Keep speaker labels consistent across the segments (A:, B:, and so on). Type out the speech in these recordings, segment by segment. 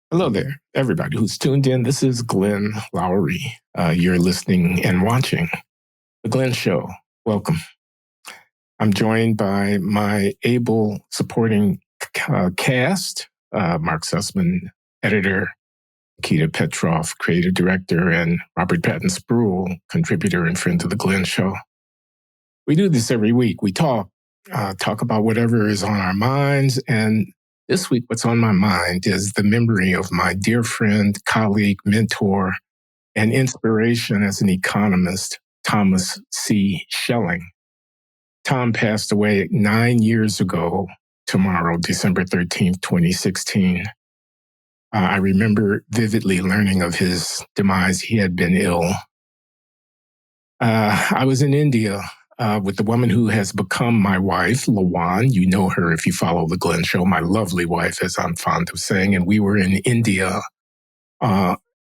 A: Hello there, everybody who's tuned in. This is Glenn Loury. You're listening and watching The Glenn Show. Welcome. I'm joined by my able supporting cast, Mark Sussman, editor, Keita Petrov, creative director, and Robert Patton Spruill, contributor and friend to The Glenn Show. We do this every week. We talk about whatever is on our minds, and this week, what's on my mind is the memory of my dear friend, colleague, mentor, and inspiration as an economist, Thomas C. Schelling. Tom passed away 9 years ago tomorrow, December 13th, 2016. I remember vividly learning of his demise. He had been ill. I was in India with the woman who has become my wife, Lawan. You know her if you follow The Glenn Show, my lovely wife, as I'm fond of saying. And we were in India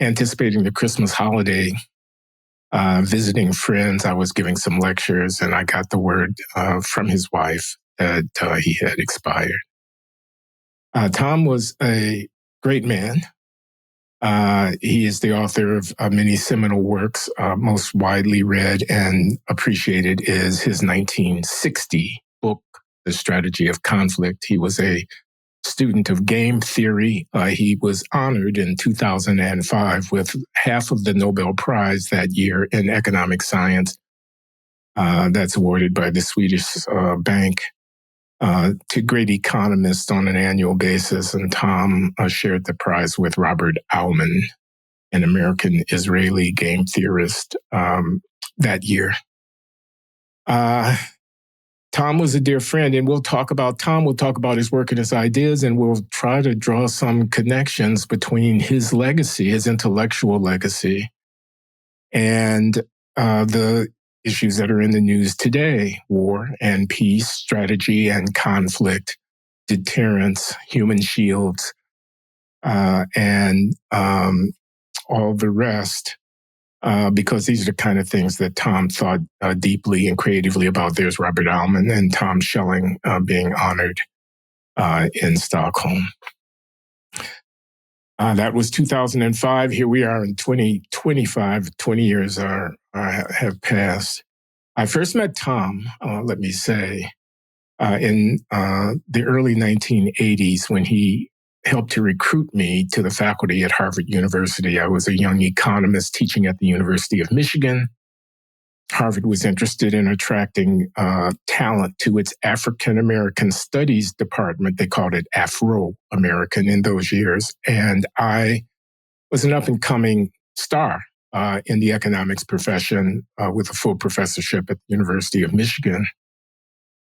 A: anticipating the Christmas holiday, visiting friends. I was giving some lectures, and I got the word from his wife that he had expired. Tom was a great man. He is the author of many seminal works. Most widely read and appreciated is his 1960 book, The Strategy of Conflict. He was a student of game theory. He was honored in 2005 with half of the Nobel Prize that year in economic science. That's awarded by the Swedish bank to great economists on an annual basis. And Tom shared the prize with Robert Aumann, an American-Israeli game theorist, that year. Tom was a dear friend, and we'll talk about Tom. We'll talk about his work and his ideas, and we'll try to draw some connections between his legacy, his intellectual legacy, and the issues that are in the news today: war and peace, strategy and conflict, deterrence, human shields, and all the rest. Because these are the kind of things that Tom thought deeply and creatively about. There's Robert Aumann and Tom Schelling being honored in Stockholm. That was 2005. Here we are in 2025. 20 years have passed. I first met Tom, let me say, in the early 1980s when he helped to recruit me to the faculty at Harvard University. I was a young economist teaching at the University of Michigan. Harvard was interested in attracting talent to its African American Studies department. They called it Afro-American in those years. And I was an up-and-coming star in the economics profession with a full professorship at the University of Michigan.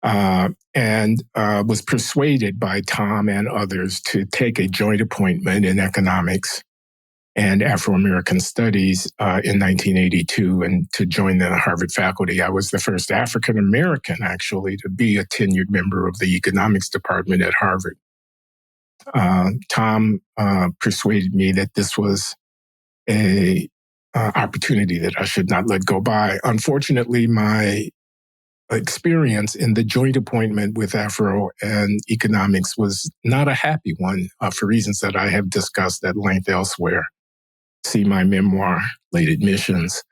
A: And was persuaded by Tom and others to take a joint appointment in economics and Afro-American studies in 1982 and to join the Harvard faculty. I was the first African-American, actually, to be a tenured member of the economics department at Harvard. Tom persuaded me that this was an opportunity that I should not let go by. Unfortunately, my experience in the joint appointment with Afro and economics was not a happy one for reasons that I have discussed at length elsewhere. See my memoir, Late Admissions.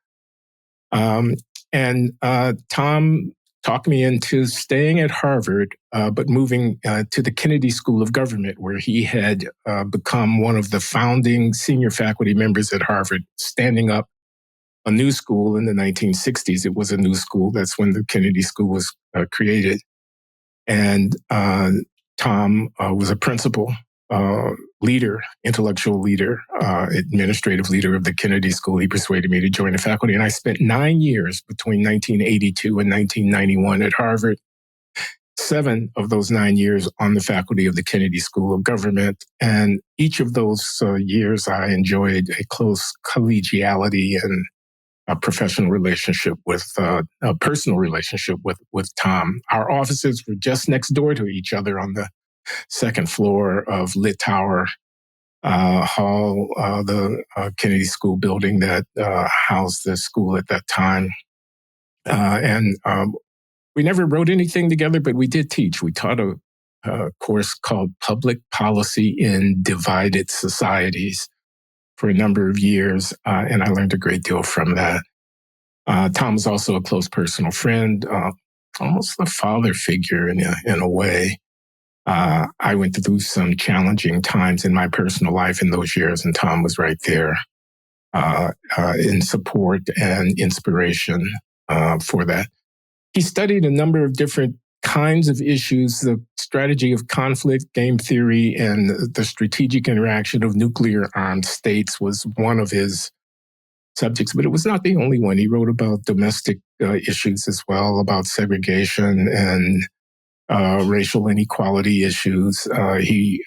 A: And Tom talked me into staying at Harvard, but moving to the Kennedy School of Government, where he had become one of the founding senior faculty members at Harvard, standing up a new school in the 1960s. It was a new school. That's when the Kennedy School was created. And Tom was a principal, leader, intellectual leader, administrative leader of the Kennedy School. He persuaded me to join the faculty. And I spent 9 years between 1982 and 1991 at Harvard. 7 of those 9 years on the faculty of the Kennedy School of Government. And each of those years, I enjoyed a close collegiality and a professional relationship with a personal relationship with Tom. Our offices were just next door to each other on the second floor of Lit Tower Hall, the Kennedy School building that housed the school at that time. And we never wrote anything together, but we did teach. We taught a course called Public Policy in Divided Societies for a number of years, and I learned a great deal from that. Tom was also a close personal friend, almost a father figure in a way. I went through some challenging times in my personal life in those years, and Tom was right there in support and inspiration for that. He studied a number of different kinds of issues. The strategy of conflict, game theory, and the strategic interaction of nuclear armed states was one of his subjects, but it was not the only one. He wrote about domestic issues as well, about segregation and racial inequality issues. He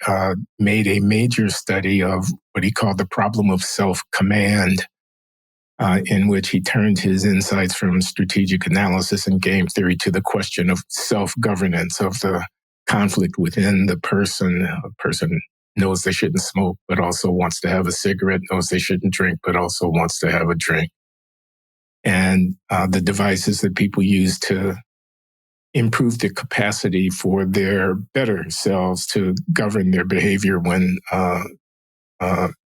A: made a major study of what he called the problem of self-command, in which he turned his insights from strategic analysis and game theory to the question of self-governance, of the conflict within the person. A person knows they shouldn't smoke, but also wants to have a cigarette, knows they shouldn't drink, but also wants to have a drink. And the devices that people use to improve the capacity for their better selves to govern their behavior when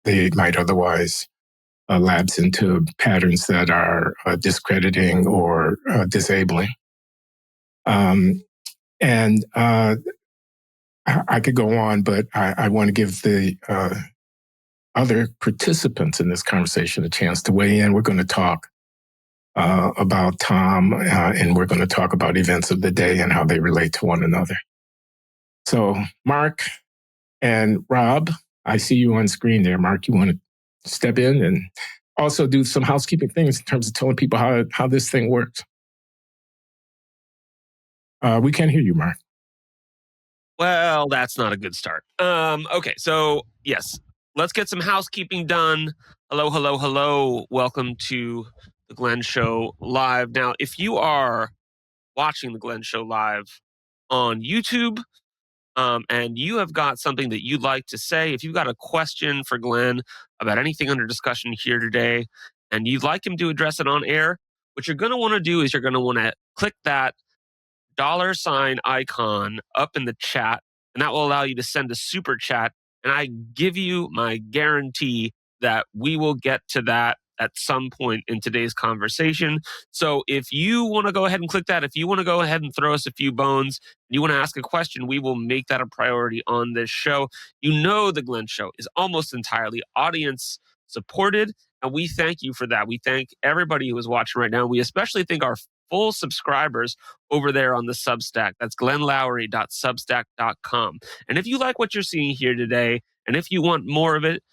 A: they might otherwise lapse into patterns that are discrediting or disabling. And I could go on, but I want to give the other participants in this conversation a chance to weigh in. We're going to talk about Tom, and we're going to talk about events of the day and how they relate to one another. So, Mark and Rob, I see you on screen there. Mark, you want to step in and also do some housekeeping things in terms of telling people how this thing works? We can't hear you, Mark.
B: Well, that's not a good start. Okay, so yes, let's get some housekeeping done. Hello, hello, hello. Welcome to the Glenn Show Live. Now, if you are watching the Glenn Show Live on YouTube, and you have got something that you'd like to say, if you've got a question for Glenn about anything under discussion here today, and you'd like him to address it on air, what you're going to want to do is you're going to want to click that $ icon up in the chat, and that will allow you to send a super chat. And I give you my guarantee that we will get to that at some point in today's conversation. So if you want to go ahead and click that, if you want to go ahead and throw us a few bones, you want to ask a question, we will make that a priority on this show. You know, the Glenn Show is almost entirely audience supported, and we thank you for that. We thank everybody who is watching right now. We especially thank our full subscribers over there on the Substack. That's glennloury.substack.com. And if you like what you're seeing here today, and if you want more of it,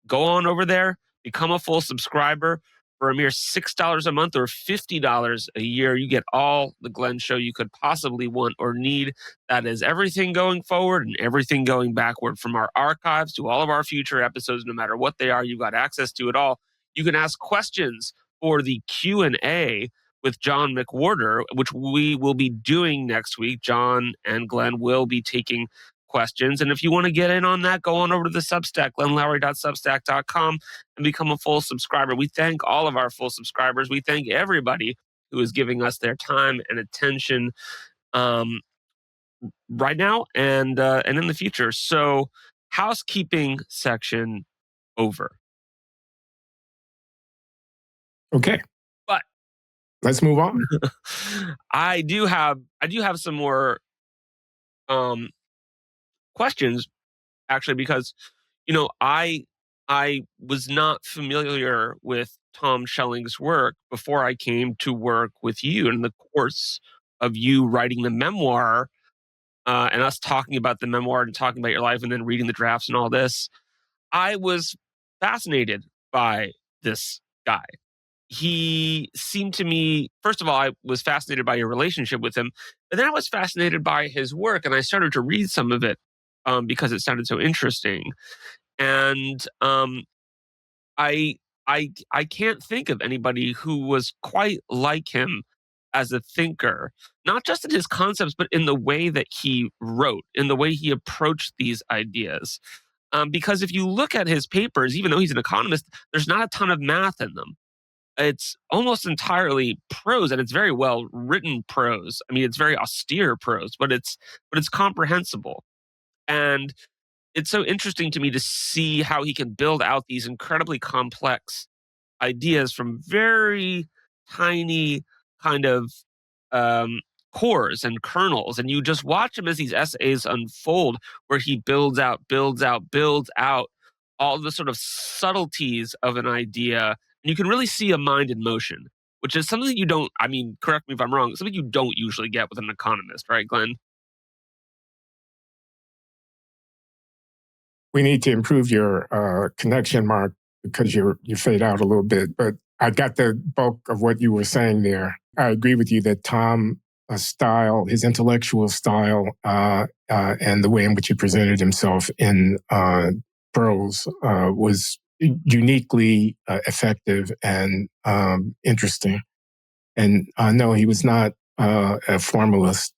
B: go on over there, become a full subscriber. For a mere $6 a month or $50 a year, you get all the Glenn Show you could possibly want or need. That is everything going forward and everything going backward, from our archives to all of our future episodes. No matter what they are, you've got access to it all. You can ask questions for the Q&A with John McWhorter, which we will be doing next week. John and Glenn will be taking questions. And if you want to get in on that, go on over to the Substack, glennloury.substack.com, and become a full subscriber. We thank all of our full subscribers. We thank everybody who is giving us their time and attention right now and in the future. So, housekeeping section over.
A: Okay.
B: But
A: let's move on.
B: I do have some more questions, actually, because I was not familiar with Tom Schelling's work before I came to work with you. In the course of you writing the memoir, and us talking about the memoir and talking about your life and then reading the drafts and all this, I was fascinated by this guy. He seemed to me, first of all, I was fascinated by your relationship with him, but then I was fascinated by his work, and I started to read some of it because it sounded so interesting. And I can't think of anybody who was quite like him as a thinker, not just in his concepts, but in the way that he wrote, in the way he approached these ideas. Because if you look at his papers, even though he's an economist, there's not a ton of math in them. it's almost entirely prose, and it's very well written prose. I mean, it's very austere prose, but it's comprehensible. And it's so interesting to me to see how he can build out these incredibly complex ideas from very tiny kind of um, cores and kernels, and you just watch him as these essays unfold, where he builds out all the sort of subtleties of an idea, and you can really see a mind in motion, which is something you don't. I mean, correct me if I'm wrong. Something you don't usually get with an economist, right, Glenn?
A: We need to improve your connection, Mark, because you fade out a little bit. But I got the bulk of what you were saying there. I agree with you that Tom style, his intellectual style, and the way in which he presented himself in prose was uniquely effective and interesting. And no, he was not a formalist.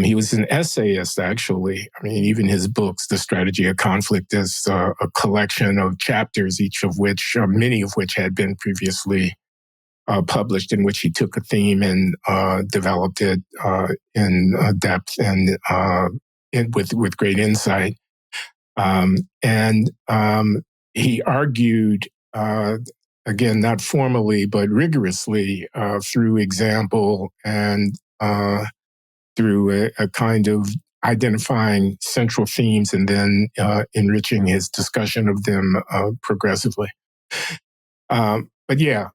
A: He was an essayist, actually. I mean, even his books, The Strategy of Conflict, is a collection of chapters, each of which, many of which had been previously published, in which he took a theme and developed it in depth and with great insight. And he argued, again, not formally, but rigorously through example and through a kind of identifying central themes and then enriching his discussion of them progressively. But yeah,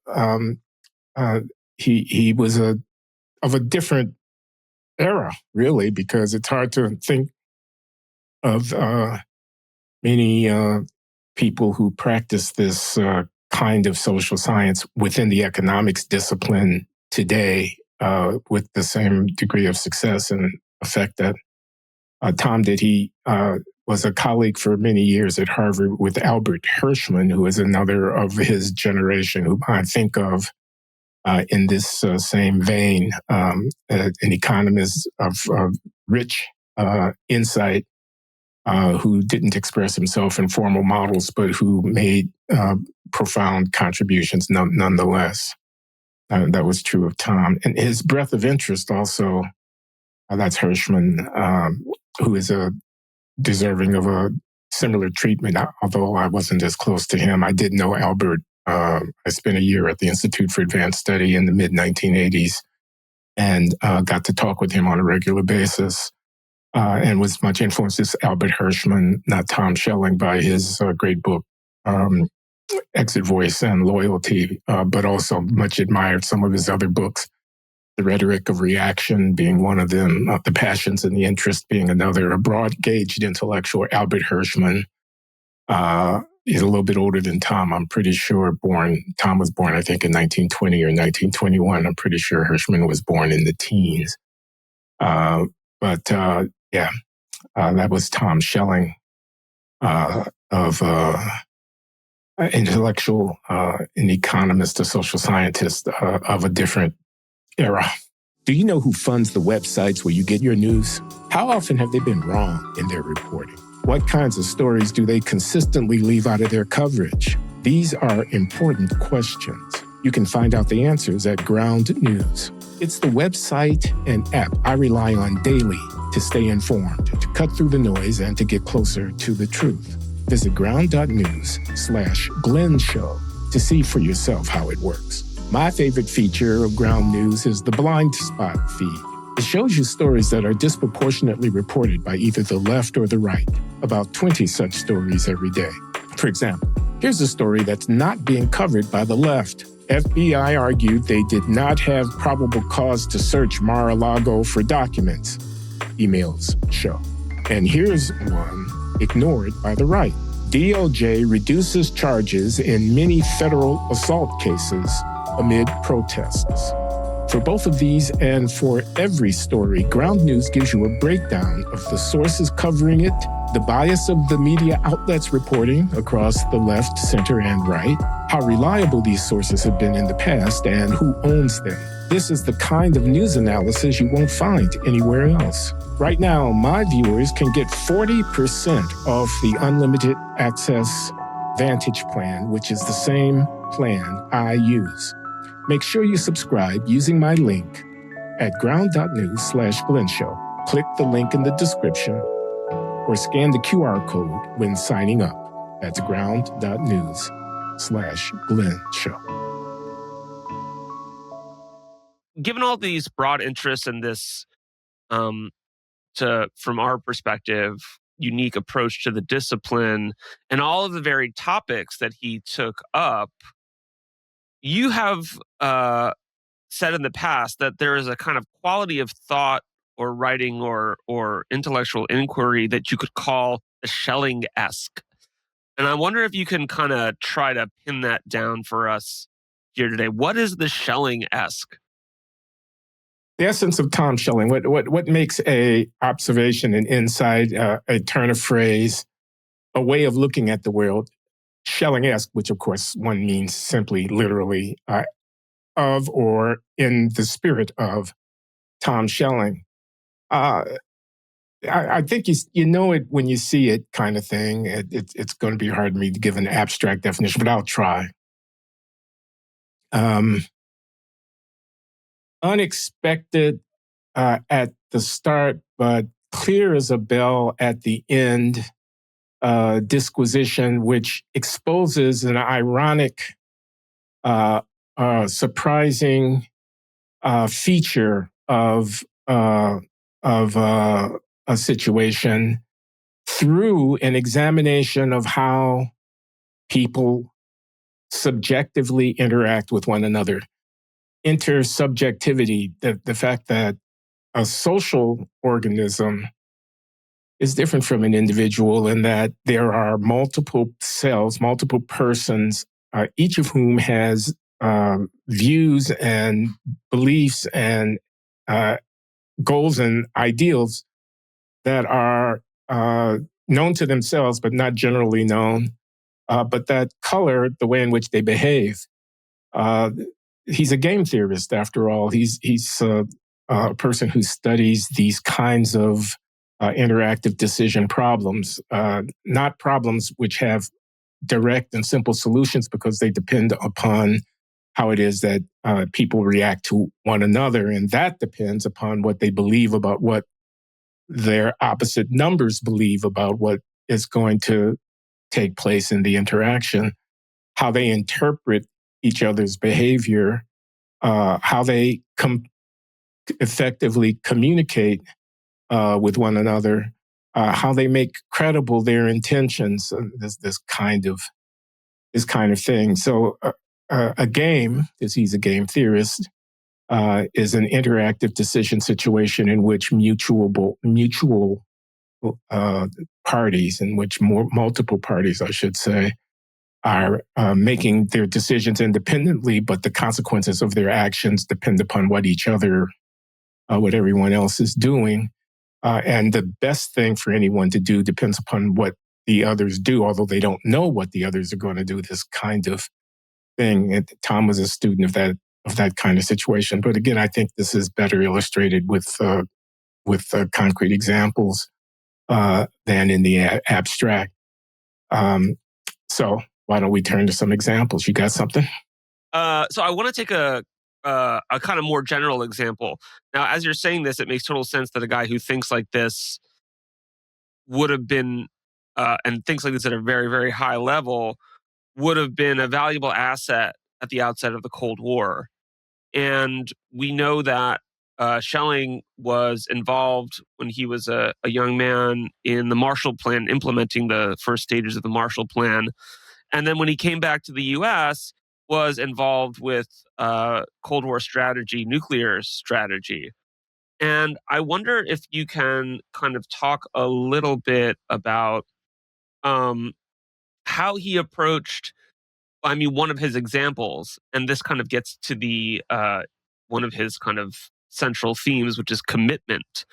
A: he was of a different era, really, because it's hard to think of many people who practice this kind of social science within the economics discipline today with the same degree of success and effect that Tom did. He was a colleague for many years at Harvard with Albert Hirschman, who is another of his generation, who I think of in this same vein, an economist of rich insight, who didn't express himself in formal models, but who made profound contributions nonetheless. That was true of Tom. And his breadth of interest also, that's Hirschman, who is deserving of a similar treatment, although I wasn't as close to him. I did know Albert. I spent a year at the Institute for Advanced Study in the mid-1980s and got to talk with him on a regular basis and was much influenced as Albert Hirschman, not Tom Schelling, by his great book, Exit Voice and Loyalty, but also much admired some of his other books, The Rhetoric of Reaction being one of them, The Passions and the Interest being another. A broad-gauged intellectual, Albert Hirschman. He's a little bit older than Tom, I'm pretty sure. Tom was born, I think, in 1920 or 1921. I'm pretty sure Hirschman was born in the teens. That was Tom Schelling of intellectual, an economist, a social scientist of a different era. Do you know who funds the websites where you get your news? How often have they been wrong in their reporting? What kinds of stories do they consistently leave out of their coverage? These are important questions. You can find out the answers at Ground News. It's the website and app I rely on daily to stay informed, to cut through the noise, and to get closer to the truth. Visit ground.news/Glenn Show to see for yourself how it works. My favorite feature of Ground News is the blind spot feed. It shows you stories that are disproportionately reported by either the left or the right. About 20 such stories every day. For example, here's a story that's not being covered by the left. FBI argued they did not have probable cause to search Mar-a-Lago for documents, emails show. And here's one ignored by the right. DOJ reduces charges in many federal assault cases amid protests. For both of these and for every story, Ground News gives you a breakdown of the sources covering it, the bias of the media outlets reporting across the left, center, and right, how reliable these sources have been in the past, and who owns them. This is the kind of news analysis you won't find anywhere else. Right now, my viewers can get 40% off the unlimited access Vantage plan, which is the same plan I use. Make sure you subscribe using my link at ground.news/Glenn Show. Click the link in the description or scan the QR code when signing up. That's ground.news/Glenn Show.
B: Given all these broad interests in this, from our perspective, unique approach to the discipline and all of the varied topics that he took up, you have said in the past that there is a kind of quality of thought or writing or intellectual inquiry that you could call the Schellingesque. And I wonder if you can kind of try to pin that down for us here today. What is the Schellingesque?
A: The essence of Tom Schelling, what makes a observation, an insight, a turn of phrase, a way of looking at the world, Schellingesque, which of course one means simply literally of or in the spirit of Tom Schelling. I think you know it when you see it, kind of thing. It's going to be hard for me to give an abstract definition, but I'll try. Unexpected at the start, but clear as a bell at the end. Disquisition, which exposes an ironic, surprising feature of a situation through an examination of how people subjectively interact with one another. Intersubjectivity, the fact that a social organism is different from an individual in that there are multiple selves, multiple persons, each of whom has views and beliefs and goals and ideals that are known to themselves, but not generally known, but that color the way in which they behave. He's a game theorist, after all. He's a person who studies these kinds of interactive decision problems, not problems which have direct and simple solutions because they depend upon how it is that people react to one another. And that depends upon what they believe about what their opposite numbers believe about what is going to take place in the interaction, how they interpret each other's behavior, how they effectively communicate with one another, how they make credible their intentions, this kind of thing. So a game, because he's a game theorist, is an interactive decision situation in which mutual parties, in which multiple parties, I should say, are making their decisions independently, but the consequences of their actions depend upon what everyone else is doing. And the best thing for anyone to do depends upon what the others do, although they don't know what the others are going to do, this kind of thing. And Tom was a student of that kind of situation. But again, I think this is better illustrated with concrete examples than in the abstract. So why don't we turn to some examples? You got something?
B: So I want to take a kind of more general example. Now, as you're saying this, it makes total sense that a guy who thinks like this would have been, and thinks like this at a very, very high level, would have been a valuable asset at the outset of the Cold War. And we know that Schelling was involved when he was a young man in the Marshall Plan, implementing the first stages of the Marshall Plan. And then when he came back to the U.S., was involved with Cold War strategy, nuclear strategy. And I wonder if you can kind of talk a little bit about how he approached, one of his examples, and this kind of gets to the one of his kind of central themes, which is commitment.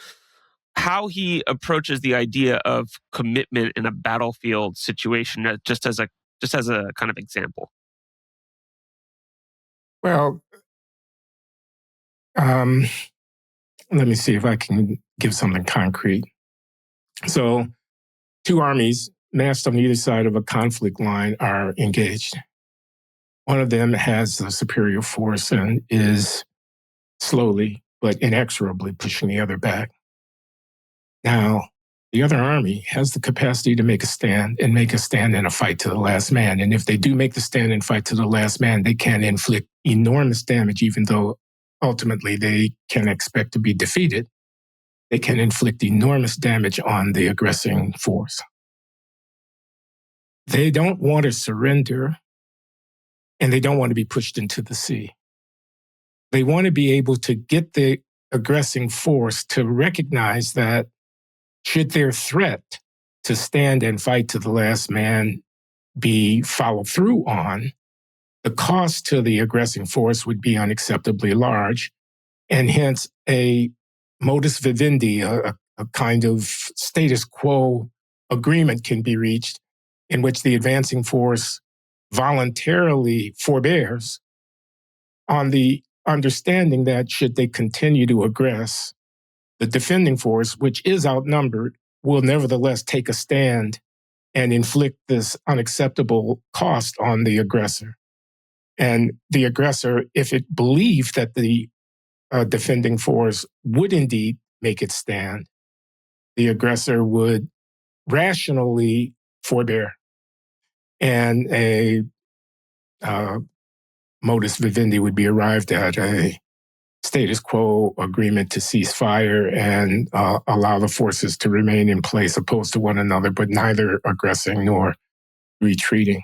B: How he approaches the idea of commitment in a battlefield situation, just as a kind of example.
A: Well, let me see if I can give something concrete. So, two armies massed on either side of a conflict line are engaged. One of them has the superior force and is slowly but inexorably pushing the other back. Now, the other army has the capacity to make a stand and make a stand in a fight to the last man. And if they do make the stand and fight to the last man, they can inflict enormous damage, even though ultimately they can expect to be defeated. They can inflict enormous damage on the aggressing force. They don't want to surrender, and they don't want to be pushed into the sea. They want to be able to get the aggressing force to recognize that should their threat to stand and fight to the last man be followed through on, the cost to the aggressing force would be unacceptably large, and hence a modus vivendi, a kind of status quo agreement can be reached in which the advancing force voluntarily forbears on the understanding that should they continue to aggress, the defending force, which is outnumbered, will nevertheless take a stand and inflict this unacceptable cost on the aggressor. And the aggressor, if it believed that the defending force would indeed make its stand, the aggressor would rationally forbear. And a modus vivendi would be arrived at, a status quo agreement to cease fire and allow the forces to remain in place opposed to one another, but neither aggressing nor retreating.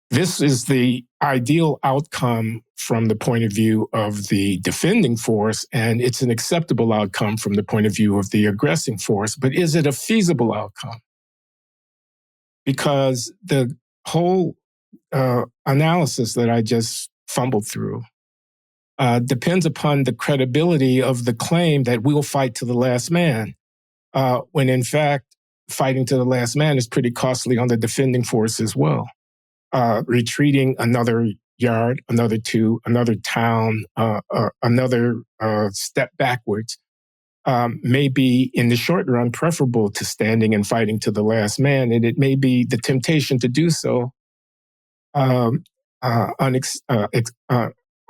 A: This is the ideal outcome from the point of view of the defending force, and it's an acceptable outcome from the point of view of the aggressing force. But is it a feasible outcome? Because the whole analysis that I just fumbled through depends upon the credibility of the claim that we'll fight to the last man, when in fact, fighting to the last man is pretty costly on the defending force as well. Retreating another yard, another two, another town, another step backwards may be, in the short run, preferable to standing and fighting to the last man. And it may be the temptation to do so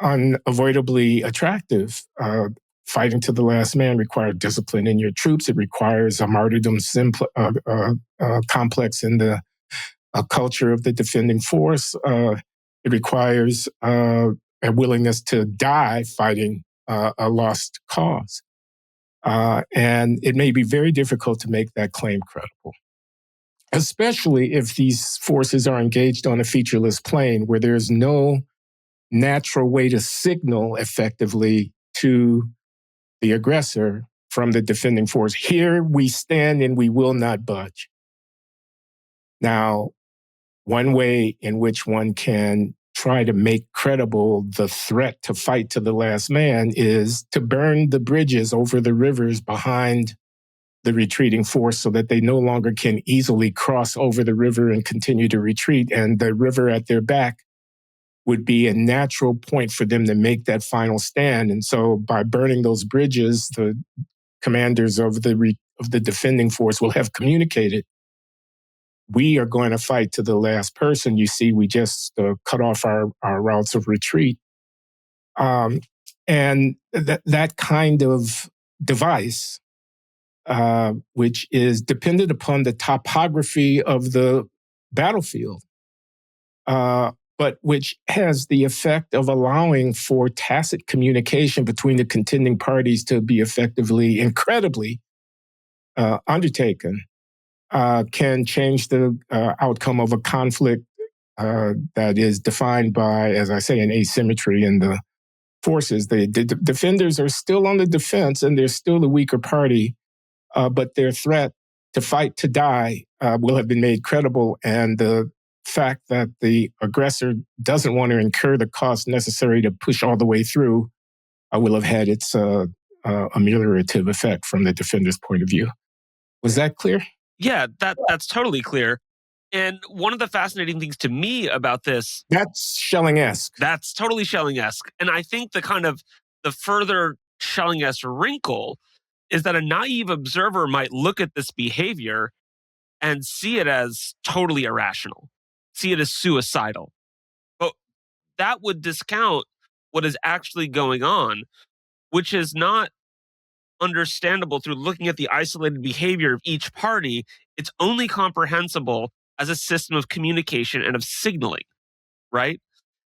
A: unavoidably attractive. Fighting to the last man requires discipline in your troops. It requires a martyrdom complex in the culture of the defending force. It requires a willingness to die fighting a lost cause. And it may be very difficult to make that claim credible, especially if these forces are engaged on a featureless plane where there's no natural way to signal effectively to the aggressor from the defending force, here we stand and we will not budge. Now, one way in which one can try to make credible the threat to fight to the last man is to burn the bridges over the rivers behind the retreating force so that they no longer can easily cross over the river and continue to retreat. And the river at their back would be a natural point for them to make that final stand. And so by burning those bridges, the commanders of the defending force will have communicated, we are going to fight to the last person. You see, we just cut off our routes of retreat. And that kind of device, which is dependent upon the topography of the battlefield, but which has the effect of allowing for tacit communication between the contending parties to be effectively, incredibly undertaken, can change the outcome of a conflict that is defined by, as I say, an asymmetry in the forces. The defenders are still on the defense and they're still the weaker party, but their threat to fight to die will have been made credible, and the fact that the aggressor doesn't want to incur the cost necessary to push all the way through will have had its ameliorative effect from the defender's point of view. Was that clear?
B: Yeah, that's totally clear. And one of the fascinating things to me about this...
A: That's Schellingesque.
B: That's totally Schellingesque. And I think the further Schellingesque wrinkle is that a naive observer might look at this behavior and see it as totally irrational, see it as suicidal. But that would discount what is actually going on, which is not understandable through looking at the isolated behavior of each party. It's only comprehensible as a system of communication and of signaling, right?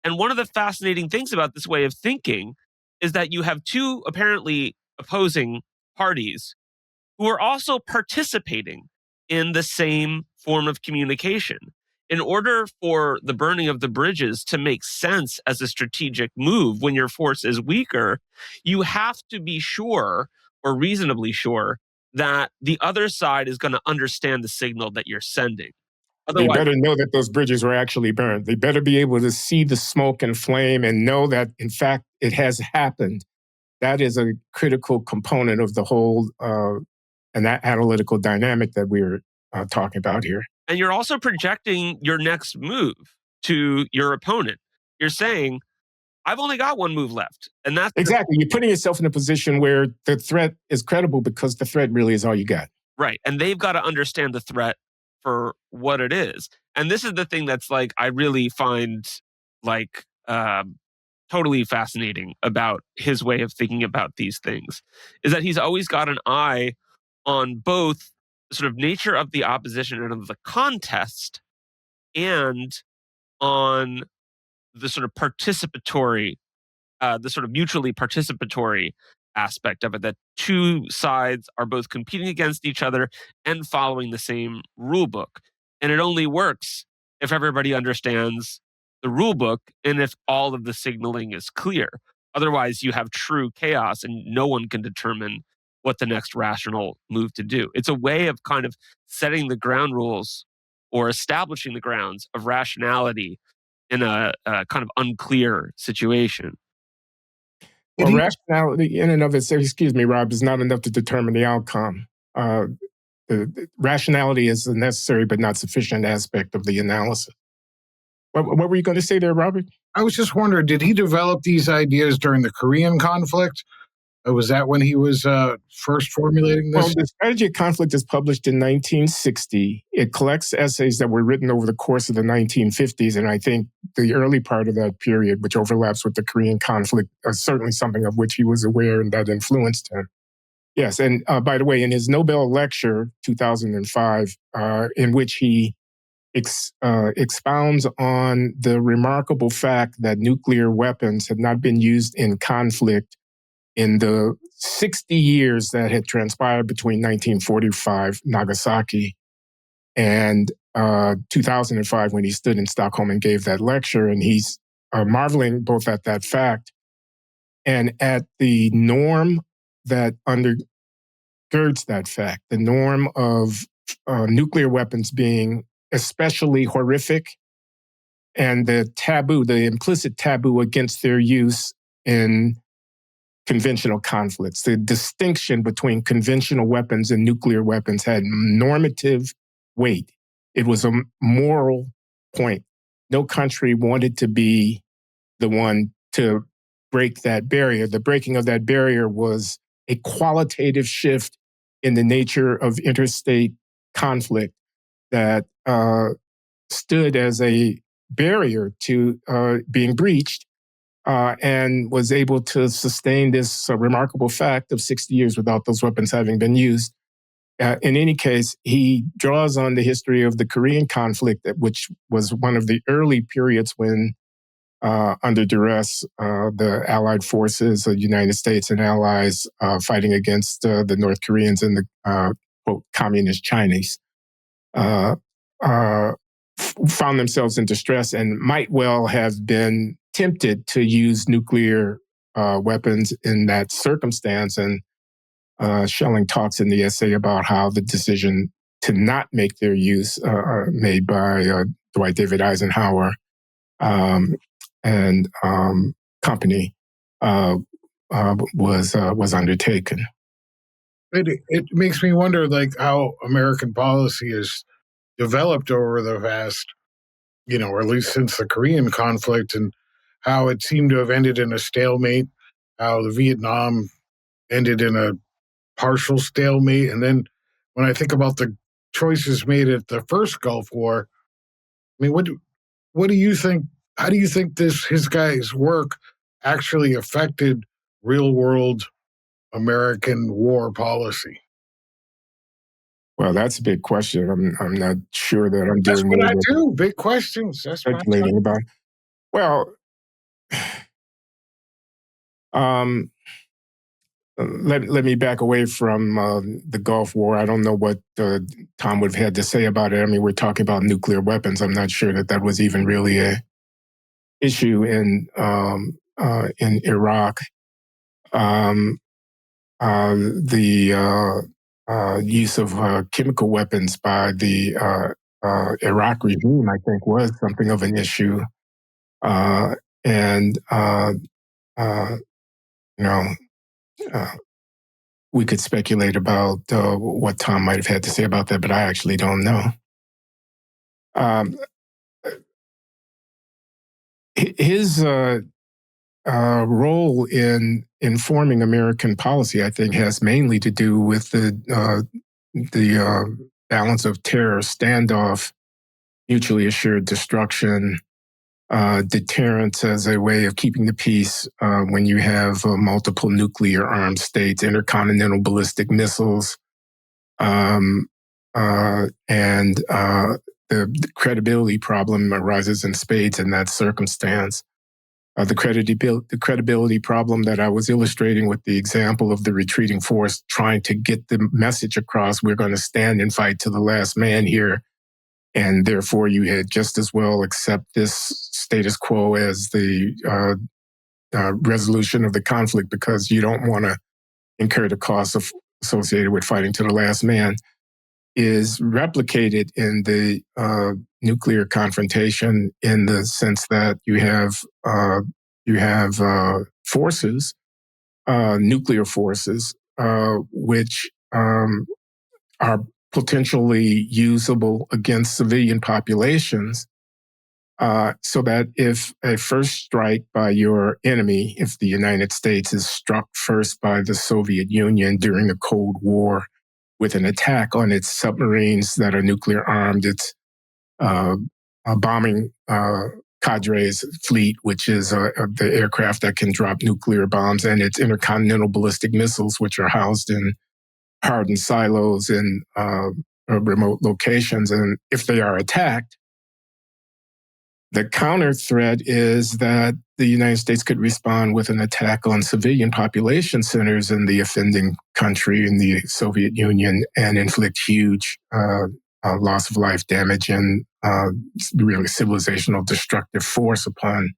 B: And one of the fascinating things about this way of thinking is that you have two apparently opposing parties who are also participating in the same form of communication. In order for the burning of the bridges to make sense as a strategic move when your force is weaker, you have to be sure or reasonably sure that the other side is going to understand the signal that you're sending.
A: They
B: Otherwise,
A: better know that those bridges were actually burned. They better be able to see the smoke and flame and know that, in fact, it has happened. That is a critical component of the whole and that analytical dynamic that we're talking about here.
B: and you're also projecting your next move to your opponent. You're saying, I've only got one move left. And that's
A: exactly. You're putting yourself in a position where the threat is credible because the threat really is all you got.
B: right. And they've got to understand the threat for what it is. And this is the thing that's like, I really find like totally fascinating about his way of thinking about these things is that he's always got an eye on both the sort of nature of the opposition and of the contest and on the sort of participatory the sort of mutually participatory aspect of it, that two sides are both competing against each other and following the same rule book. And it only works if everybody understands the rule book and if all of the signaling is clear. Otherwise, you have true chaos and no one can determine what the next rational move to do. It's a way of kind of setting the ground rules or establishing the grounds of rationality in a kind of unclear situation.
A: Well, rationality in and of itself, excuse me, Rob, is not enough to determine the outcome. The rationality is a necessary but not sufficient aspect of the analysis. What were you going to say there, Robert?
C: I was just wondering, did he develop these ideas during the Korean conflict? Or was that when he was first formulating this?
A: Well, the Strategy of Conflict is published in 1960. It collects essays that were written over the course of the 1950s, and I think the early part of that period, which overlaps with the Korean conflict, is certainly something of which he was aware and that influenced him. Yes, and by the way, in his Nobel lecture, 2005, in which he expounds on the remarkable fact that nuclear weapons had not been used in conflict in the 60 years that had transpired between 1945 Nagasaki and 2005 when he stood in Stockholm and gave that lecture. And he's marveling both at that fact and at the norm that undergirds that fact, the norm of nuclear weapons being especially horrific and the taboo, the implicit taboo against their use in conventional conflicts. The distinction between conventional weapons and nuclear weapons had normative weight. It was a moral point. No country wanted to be the one to break that barrier. The breaking of that barrier was a qualitative shift in the nature of interstate conflict that stood as a barrier to being breached and was able to sustain this remarkable fact of 60 years without those weapons having been used. In any case, he draws on the history of the Korean conflict, which was one of the early periods when, under duress, the Allied forces, the United States and allies fighting against the North Koreans and the, quote, communist Chinese, found themselves in distress and might well have been tempted to use nuclear weapons in that circumstance. And Schelling talks in the essay about how the decision to not make their use made by Dwight David Eisenhower and company was undertaken.
C: It makes me wonder, like, how American policy has developed over the past, or at least since the Korean conflict, and how it seemed to have ended in a stalemate, how the Vietnam ended in a partial stalemate. And then when I think about the choices made at the first Gulf War, I mean, what do you think how do you think his guy's work actually affected real world American war policy?
A: Well, that's a big question. I'm not sure that I'm
C: That's
A: doing
C: what
A: more
C: I
A: than
C: do. Big questions. That's my
A: speculating
C: job.
A: about. Well, um, let me back away from the Gulf War. I don't know what Tom would have had to say about it. I mean, we're talking about nuclear weapons. I'm not sure that was even really a issue in Iraq. Um, the use of chemical weapons by the Iraq regime, I think, was something of an issue. And you know, uh, we could speculate about what Tom might have had to say about that, but I actually don't know. Um, his role in informing American policy, I think, has mainly to do with the balance of terror, standoff, mutually assured destruction, deterrence as a way of keeping the peace when you have multiple nuclear armed states, intercontinental ballistic missiles, and the credibility problem arises in spades in that circumstance. The credibility problem that I was illustrating with the example of the retreating force trying to get the message across, we're going to stand and fight to the last man here. And therefore, you had just as well accept this status quo as the resolution of the conflict because you don't want to incur the costs associated with fighting to the last man, is replicated in the nuclear confrontation in the sense that you have forces, nuclear forces, which are potentially usable against civilian populations. So that if a first strike by your enemy, if the United States is struck first by the Soviet Union during the Cold War with an attack on its submarines that are nuclear armed, its bombing cadre's fleet, which is the aircraft that can drop nuclear bombs, and its intercontinental ballistic missiles, which are housed in hardened silos in remote locations. And if they are attacked, the counter threat is that the United States could respond with an attack on civilian population centers in the offending country, in the Soviet Union, and inflict huge loss of life damage and really civilizational destructive force upon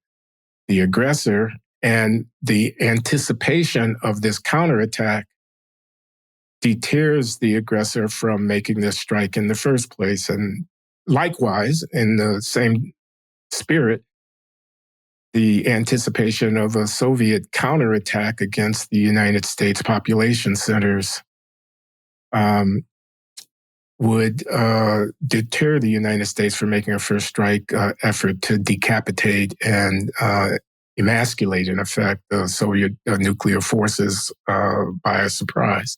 A: the aggressor. And the anticipation of this counterattack deters the aggressor from making this strike in the first place. And likewise, in the same spirit, the anticipation of a Soviet counterattack against the United States population centers would deter the United States from making a first strike effort to decapitate and emasculate, in effect, the Soviet nuclear forces by a surprise.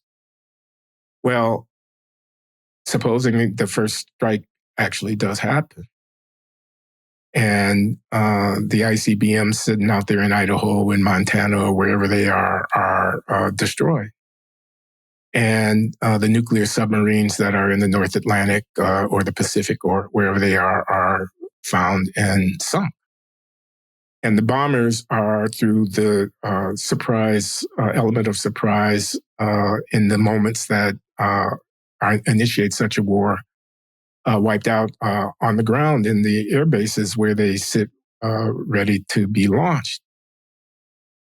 A: Well, supposing the first strike actually does happen, and the ICBMs sitting out there in Idaho and Montana or wherever they are destroyed. And the nuclear submarines that are in the North Atlantic or the Pacific or wherever they are found and sunk. And the bombers are, through the surprise element of surprise in the moments that initiate such a war, wiped out on the ground in the air bases where they sit ready to be launched.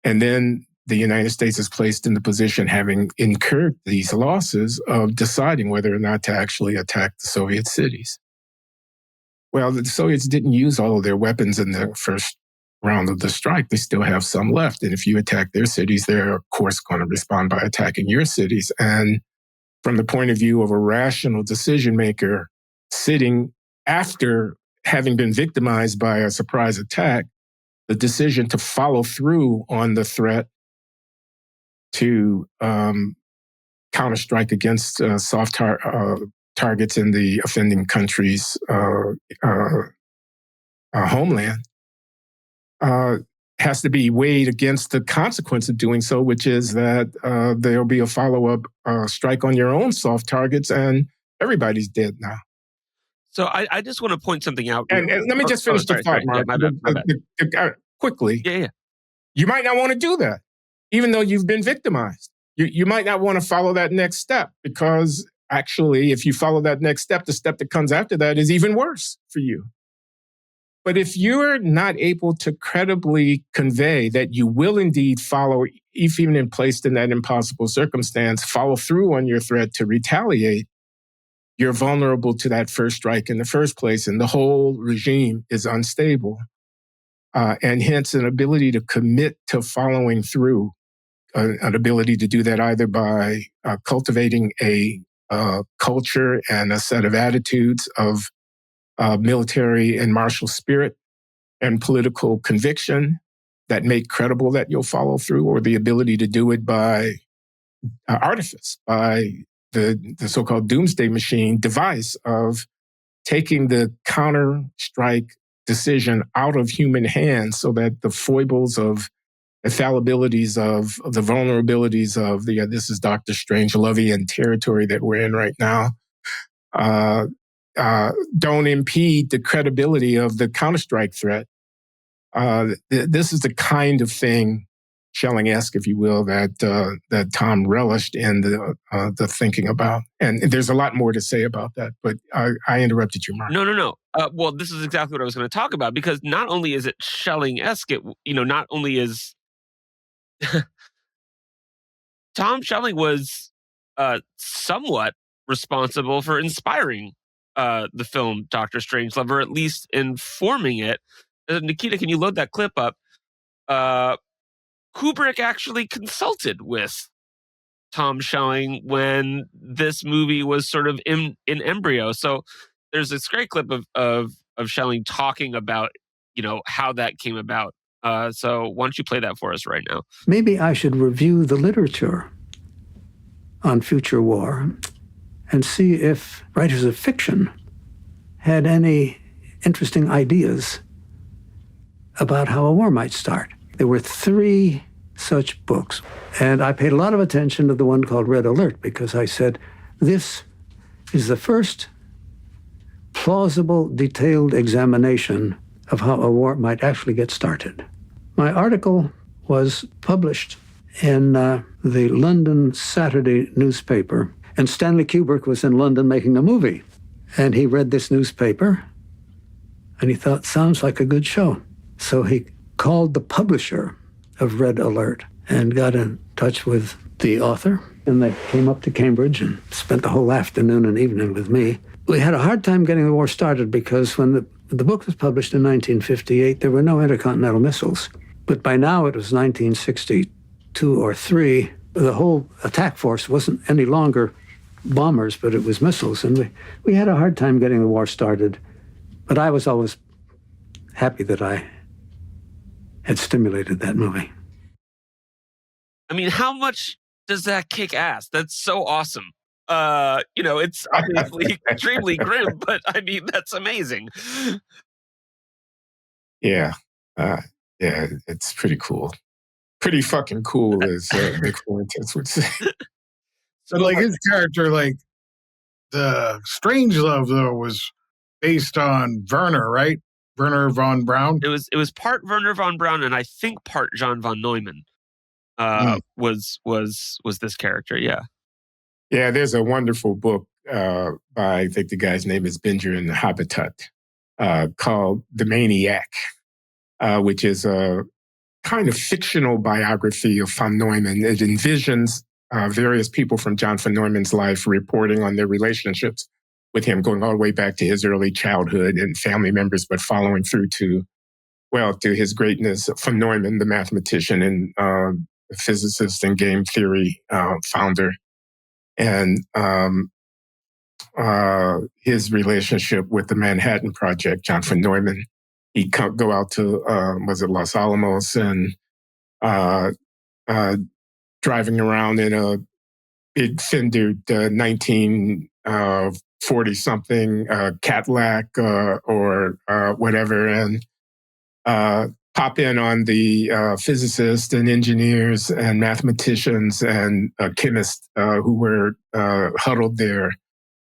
A: And then the United States is placed in the position, having incurred these losses, of deciding whether or not to actually attack the Soviet cities. Well, the Soviets didn't use all of their weapons in the first round of the strike. They still have some left. And if you attack their cities, they're, of course, going to respond by attacking your cities. And from the point of view of a rational decision maker sitting after having been victimized by a surprise attack, the decision to follow through on the threat to counterstrike against soft targets in the offending country's homeland has to be weighed against the consequence of doing so, which is that there'll be a follow-up strike on your own soft targets, and everybody's dead now.
B: So I just want to point something out.
A: And let me just finish the thought, Mark.
B: Yeah, my bad.
A: Quickly.
B: Yeah.
A: You might not want to do that, even though you've been victimized. You might not want to follow that next step, because actually, if you follow that next step, the step that comes after that is even worse for you. But if you're not able to credibly convey that you will indeed follow, if even placed in that impossible circumstance, follow through on your threat to retaliate, you're vulnerable to that first strike in the first place, and the whole regime is unstable. And hence, an ability to commit to following through, an ability to do that either by cultivating a culture and a set of attitudes of military and martial spirit and political conviction that make credible that you'll follow through, or the ability to do it by artifice, by the so-called doomsday machine device of taking the counter-strike decision out of human hands, so that the foibles of the fallibilities of the vulnerabilities of this is Dr. Strangelovian territory that we're in right now, don't impede the credibility of the counter-strike threat. This is the kind of thing, Schellingesque, if you will, that Tom relished in the thinking about. And there's a lot more to say about that, but I interrupted you, Mark.
B: No. Well, this is exactly what I was going to talk about, because not only is it Schelling-esque, not only is Tom Schelling was somewhat responsible for inspiring the film Dr. Strangelove, or at least informing it. Nikita, can you load that clip up? Kubrick actually consulted with Tom Schelling when this movie was sort of in embryo. So there's this great clip of Schelling talking about, how that came about. So why don't you play that for us right now?
D: Maybe I should review the literature on future war and see if writers of fiction had any interesting ideas about how a war might start. There were 3 such books, and I paid a lot of attention to the one called Red Alert, because I said, this is the first plausible, detailed examination of how a war might actually get started. My article was published in the London Saturday newspaper, and Stanley Kubrick was in London making a movie. And he read this newspaper, and he thought, sounds like a good show. So he called the publisher of Red Alert and got in touch with the author, and they came up to Cambridge and spent the whole afternoon and evening with me. We had a hard time getting the war started, because when the book was published in 1958, there were no intercontinental missiles. But by now it was 1962 or 3. The whole attack force wasn't any longer bombers, but it was missiles. And we had a hard time getting the war started. But I was always happy that I had stimulated that movie.
B: I mean, how much does that kick ass? That's so awesome. It's obviously extremely grim, but I mean, that's amazing.
A: Yeah. It's pretty cool. Pretty fucking cool, as Nick Fuentes would say.
C: So, like, his character, like, the Strangelove, though, was based on Werner, right? Werner von Braun.
B: It was part Werner von Braun, and I think part John von Neumann was this character. Yeah.
A: Yeah, there's a wonderful book by, I think the guy's name is Benjamin Habitat, called The Maniac, which is a kind of fictional biography of von Neumann. It envisions various people from John von Neumann's life reporting on their relationships with him, going all the way back to his early childhood and family members, but following through to his greatness. Von Neumann, the mathematician and physicist and game theory founder, and his relationship with the Manhattan Project, John von Neumann. He'd go out to, Los Alamos, and driving around in a big fendered 1940-something Cadillac or whatever, and pop in on the physicists and engineers and mathematicians and chemists who were huddled there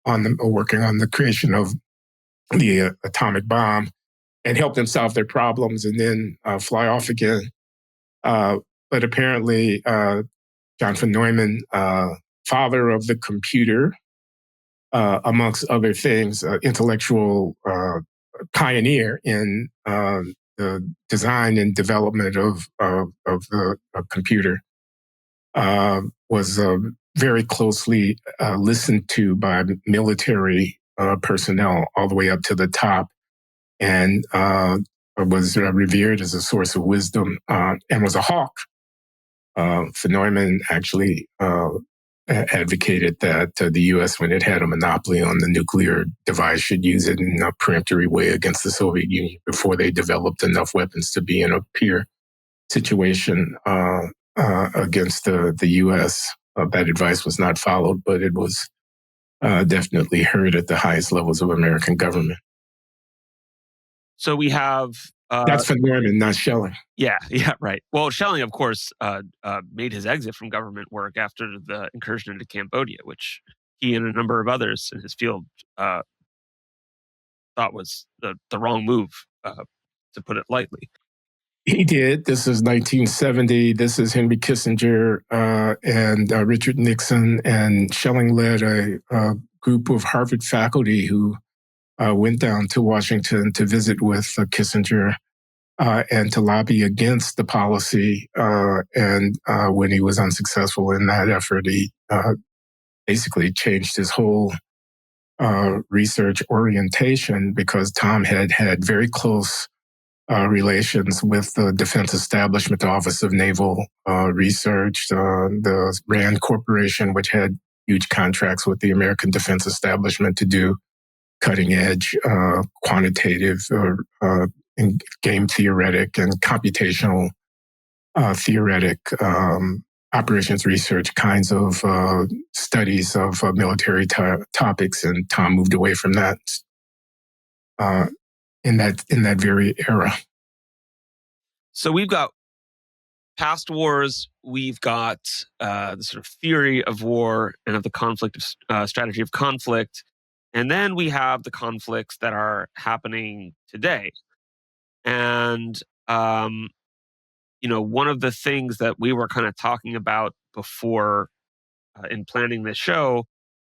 A: working on the creation of the atomic bomb, and help them solve their problems and then fly off again. But apparently, John von Neumann, father of the computer, amongst other things, intellectual pioneer in the design and development of the computer, was very closely listened to by military personnel all the way up to the top, and was revered as a source of wisdom, and was a hawk. Von Neumann actually advocated that the U.S., when it had a monopoly on the nuclear device, should use it in a peremptory way against the Soviet Union before they developed enough weapons to be in a peer situation against the U.S. That advice was not followed, but it was definitely heard at the highest levels of American government.
B: So we have...
A: That's von Neumann, not Schelling.
B: Yeah, right. Well, Schelling, of course, made his exit from government work after the incursion into Cambodia, which he and a number of others in his field thought was the wrong move, to put it lightly.
A: He did. This is 1970. This is Henry Kissinger and Richard Nixon, and Schelling led a group of Harvard faculty who went down to Washington to visit with Kissinger and to lobby against the policy. And when he was unsuccessful in that effort, he basically changed his whole research orientation, because Tom had very close relations with the Defense Establishment, the Office of Naval Research, the RAND Corporation, which had huge contracts with the American Defense Establishment to do cutting-edge quantitative and game theoretic and computational theoretic operations research kinds of studies of military topics, and Tom moved away from that in that very era.
B: So we've got past wars, we've got the sort of theory of war and of the conflict, strategy of conflict, and then we have the conflicts that are happening today. And one of the things that we were kind of talking about before in planning this show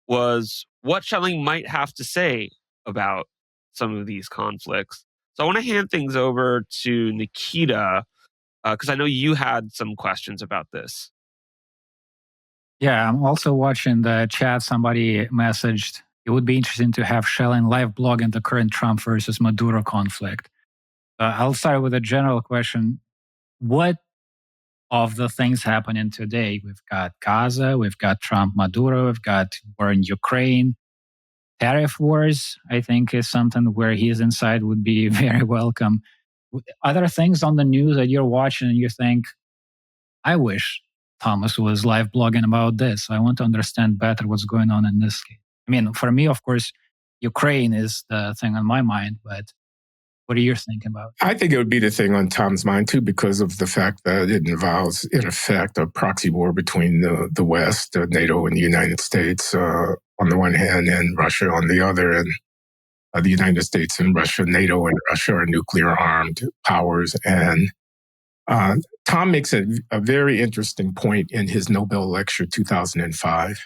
B: was what Schelling might have to say about some of these conflicts. So I want to hand things over to Nikita, because I know you had some questions about this.
E: Yeah, I'm also watching the chat. Somebody messaged, it would be interesting to have Schelling live blog in the current Trump versus Maduro conflict. I'll start with a general question. What of the things happening today? We've got Gaza, we've got Trump, Maduro, we've got war in Ukraine. Tariff wars, I think, is something where his insight would be very welcome. Other things on the news that you're watching and you think, I wish Thomas was live blogging about this. I want to understand better what's going on in this case. I mean, for me, of course, Ukraine is the thing on my mind, but what are you thinking about?
A: I think it would be the thing on Tom's mind, too, because of the fact that it involves, in effect, a proxy war between the West, NATO and the United States on the one hand, and Russia on the other. And the United States and Russia, NATO and Russia are nuclear-armed powers. And Tom makes a very interesting point in his Nobel lecture 2005,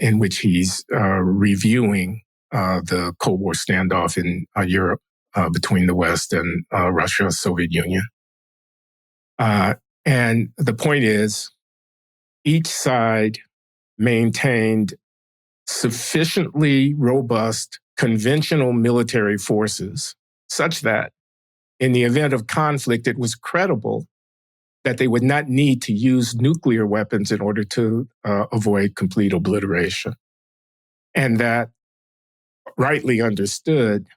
A: in which he's reviewing the Cold War standoff in Europe between the West and Russia, Soviet Union. And the point is, each side maintained sufficiently robust conventional military forces such that in the event of conflict, it was credible that they would not need to use nuclear weapons in order to avoid complete obliteration. And that, rightly understood,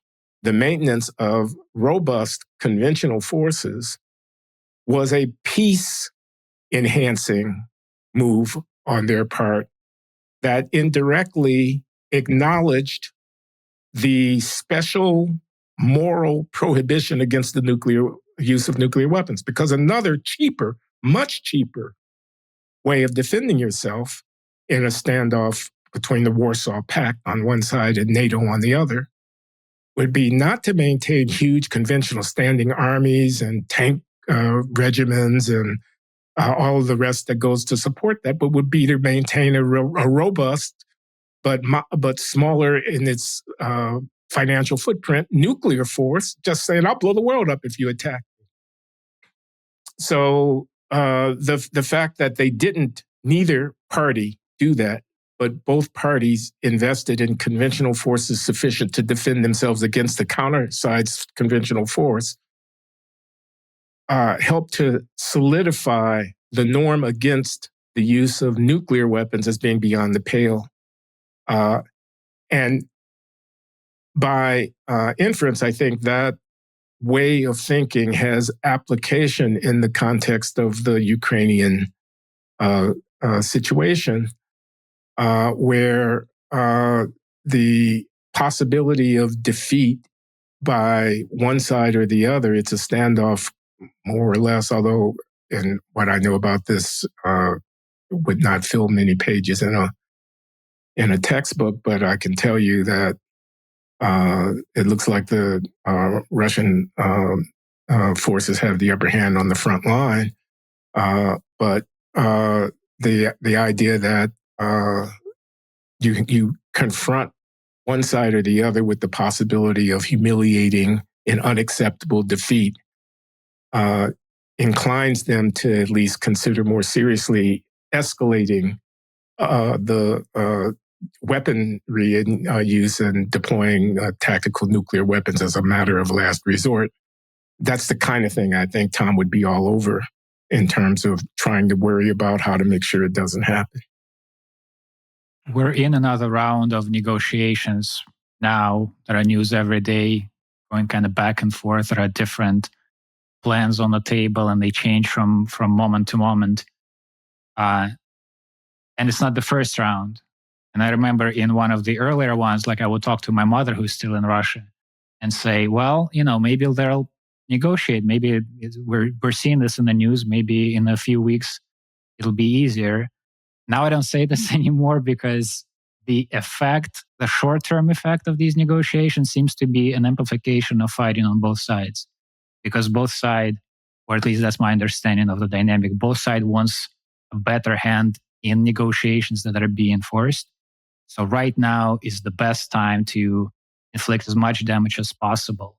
A: the maintenance of robust conventional forces was a peace-enhancing move on their part that indirectly acknowledged the special moral prohibition against the nuclear use of nuclear weapons, because another cheaper, much cheaper way of defending yourself in a standoff between the Warsaw Pact on one side and NATO on the other would be not to maintain huge conventional standing armies and tank regiments and all of the rest that goes to support that, but would be to maintain a robust but smaller in its financial footprint nuclear force, just saying, I'll blow the world up if you attack. So the fact that they didn't, neither party do that, but both parties invested in conventional forces sufficient to defend themselves against the counter side's conventional force, helped to solidify the norm against the use of nuclear weapons as being beyond the pale. And by inference, I think that way of thinking has application in the context of the Ukrainian situation, where the possibility of defeat by one side or the other, it's a standoff more or less, although in what I know about this would not fill many pages in a textbook, but I can tell you that it looks like the Russian forces have the upper hand on the front line. But the idea that you confront one side or the other with the possibility of humiliating and unacceptable defeat inclines them to at least consider more seriously escalating the weaponry use and deploying tactical nuclear weapons as a matter of last resort. That's the kind of thing I think Tom would be all over in terms of trying to worry about how to make sure it doesn't happen.
E: We're in another round of negotiations now. There are news every day going kind of back and forth. There are different plans on the table and they change from moment to moment. And it's not the first round. And I remember in one of the earlier ones, like I would talk to my mother who's still in Russia and say, well, maybe they'll negotiate. Maybe we're seeing this in the news. Maybe in a few weeks, it'll be easier. Now I don't say this anymore because the short-term effect of these negotiations seems to be an amplification of fighting on both sides. Because both sides, or at least that's my understanding of the dynamic, both sides wants a better hand in negotiations that are being forced. So right now is the best time to inflict as much damage as possible.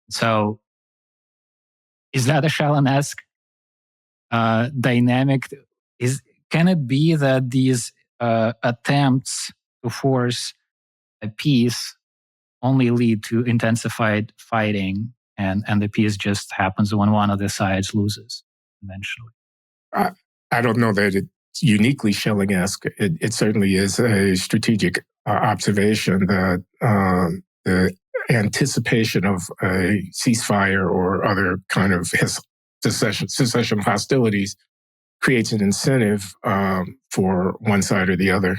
E: So is that a Schellingesque dynamic? Can it be that these attempts to force a peace only lead to intensified fighting and the peace just happens when one of the sides loses eventually?
A: I don't know that it's uniquely Schellingesque. It certainly is a strategic observation that the anticipation of a ceasefire or other kind of cessation hostilities creates an incentive for one side or the other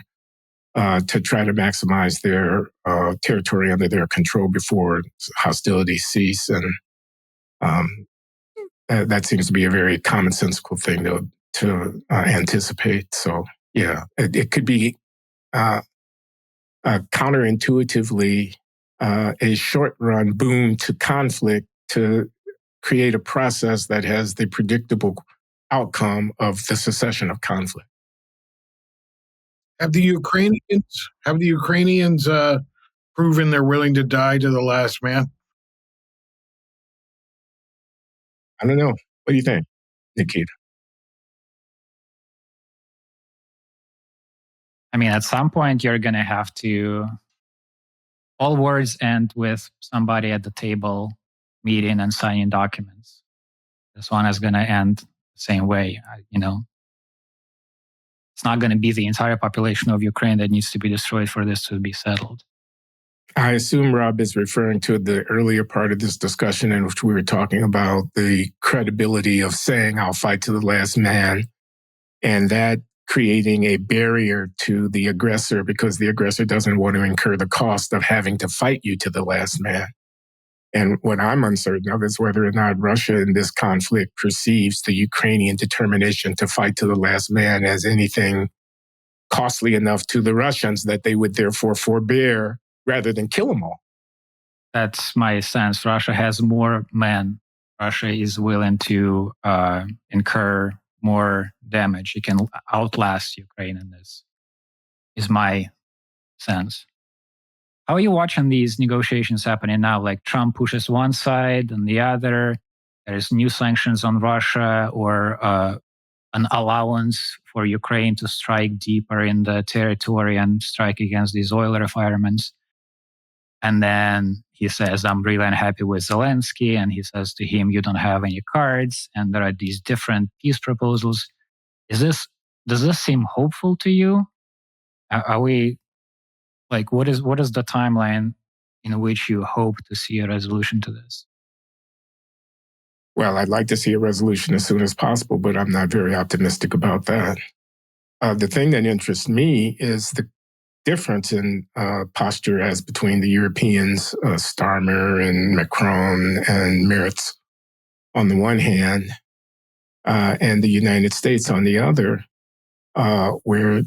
A: to try to maximize their territory under their control before hostilities cease. And that seems to be a very commonsensical thing to anticipate. So, yeah, it could be counterintuitively a short-run boon to conflict to create a process that has the predictable outcome of the cessation of conflict.
C: Have the Ukrainians proven they're willing to die to the last man?
A: I don't know. What do you think, Nikita?
E: I mean, at some point, you're going to have to... All words end with somebody at the table meeting and signing documents. This one is going to end the same way, It's not going to be the entire population of Ukraine that needs to be destroyed for this to be settled.
A: I assume Rob is referring to the earlier part of this discussion in which we were talking about the credibility of saying, I'll fight to the last man, and that creating a barrier to the aggressor because the aggressor doesn't want to incur the cost of having to fight you to the last man. And what I'm uncertain of is whether or not Russia in this conflict perceives the Ukrainian determination to fight to the last man as anything costly enough to the Russians that they would therefore forbear rather than kill them all.
E: That's my sense. Russia has more men. Russia is willing to incur more damage. It can outlast Ukraine in this, is my sense. How are you watching these negotiations happening now? Like Trump pushes one side and the other. There's new sanctions on Russia or an allowance for Ukraine to strike deeper in the territory and strike against these oil refinements. And then he says, I'm really unhappy with Zelensky. And he says to him, you don't have any cards. And there are these different peace proposals. Does this seem hopeful to you? Are we like, what is the timeline in which you hope to see a resolution to this?
A: Well, I'd like to see a resolution as soon as possible, but I'm not very optimistic about that. The thing that interests me is the difference in posture as between the Europeans, Starmer and Macron and Merz on the one hand, and the United States on the other, where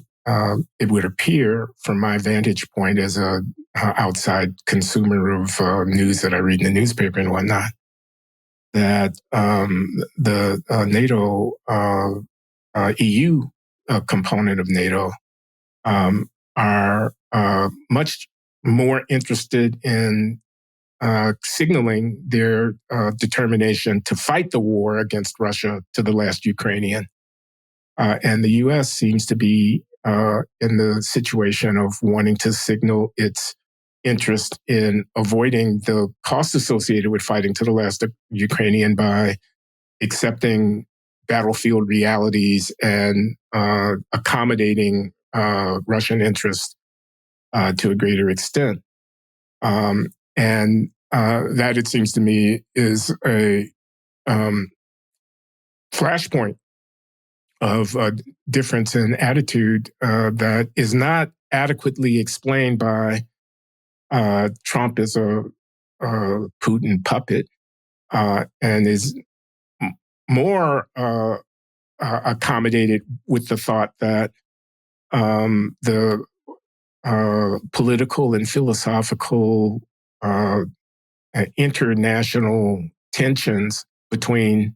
A: it would appear, from my vantage point as a outside consumer of news that I read in the newspaper and whatnot, that the NATO EU component of NATO are much more interested in signaling their determination to fight the war against Russia to the last Ukrainian. And the U.S. seems to be in the situation of wanting to signal its interest in avoiding the costs associated with fighting to the last Ukrainian by accepting battlefield realities and accommodating Russian interests to a greater extent. And that, it seems to me, is a flashpoint of a difference in attitude that is not adequately explained by Trump as a Putin puppet, and is more accommodated with the thought that the political and philosophical international tensions between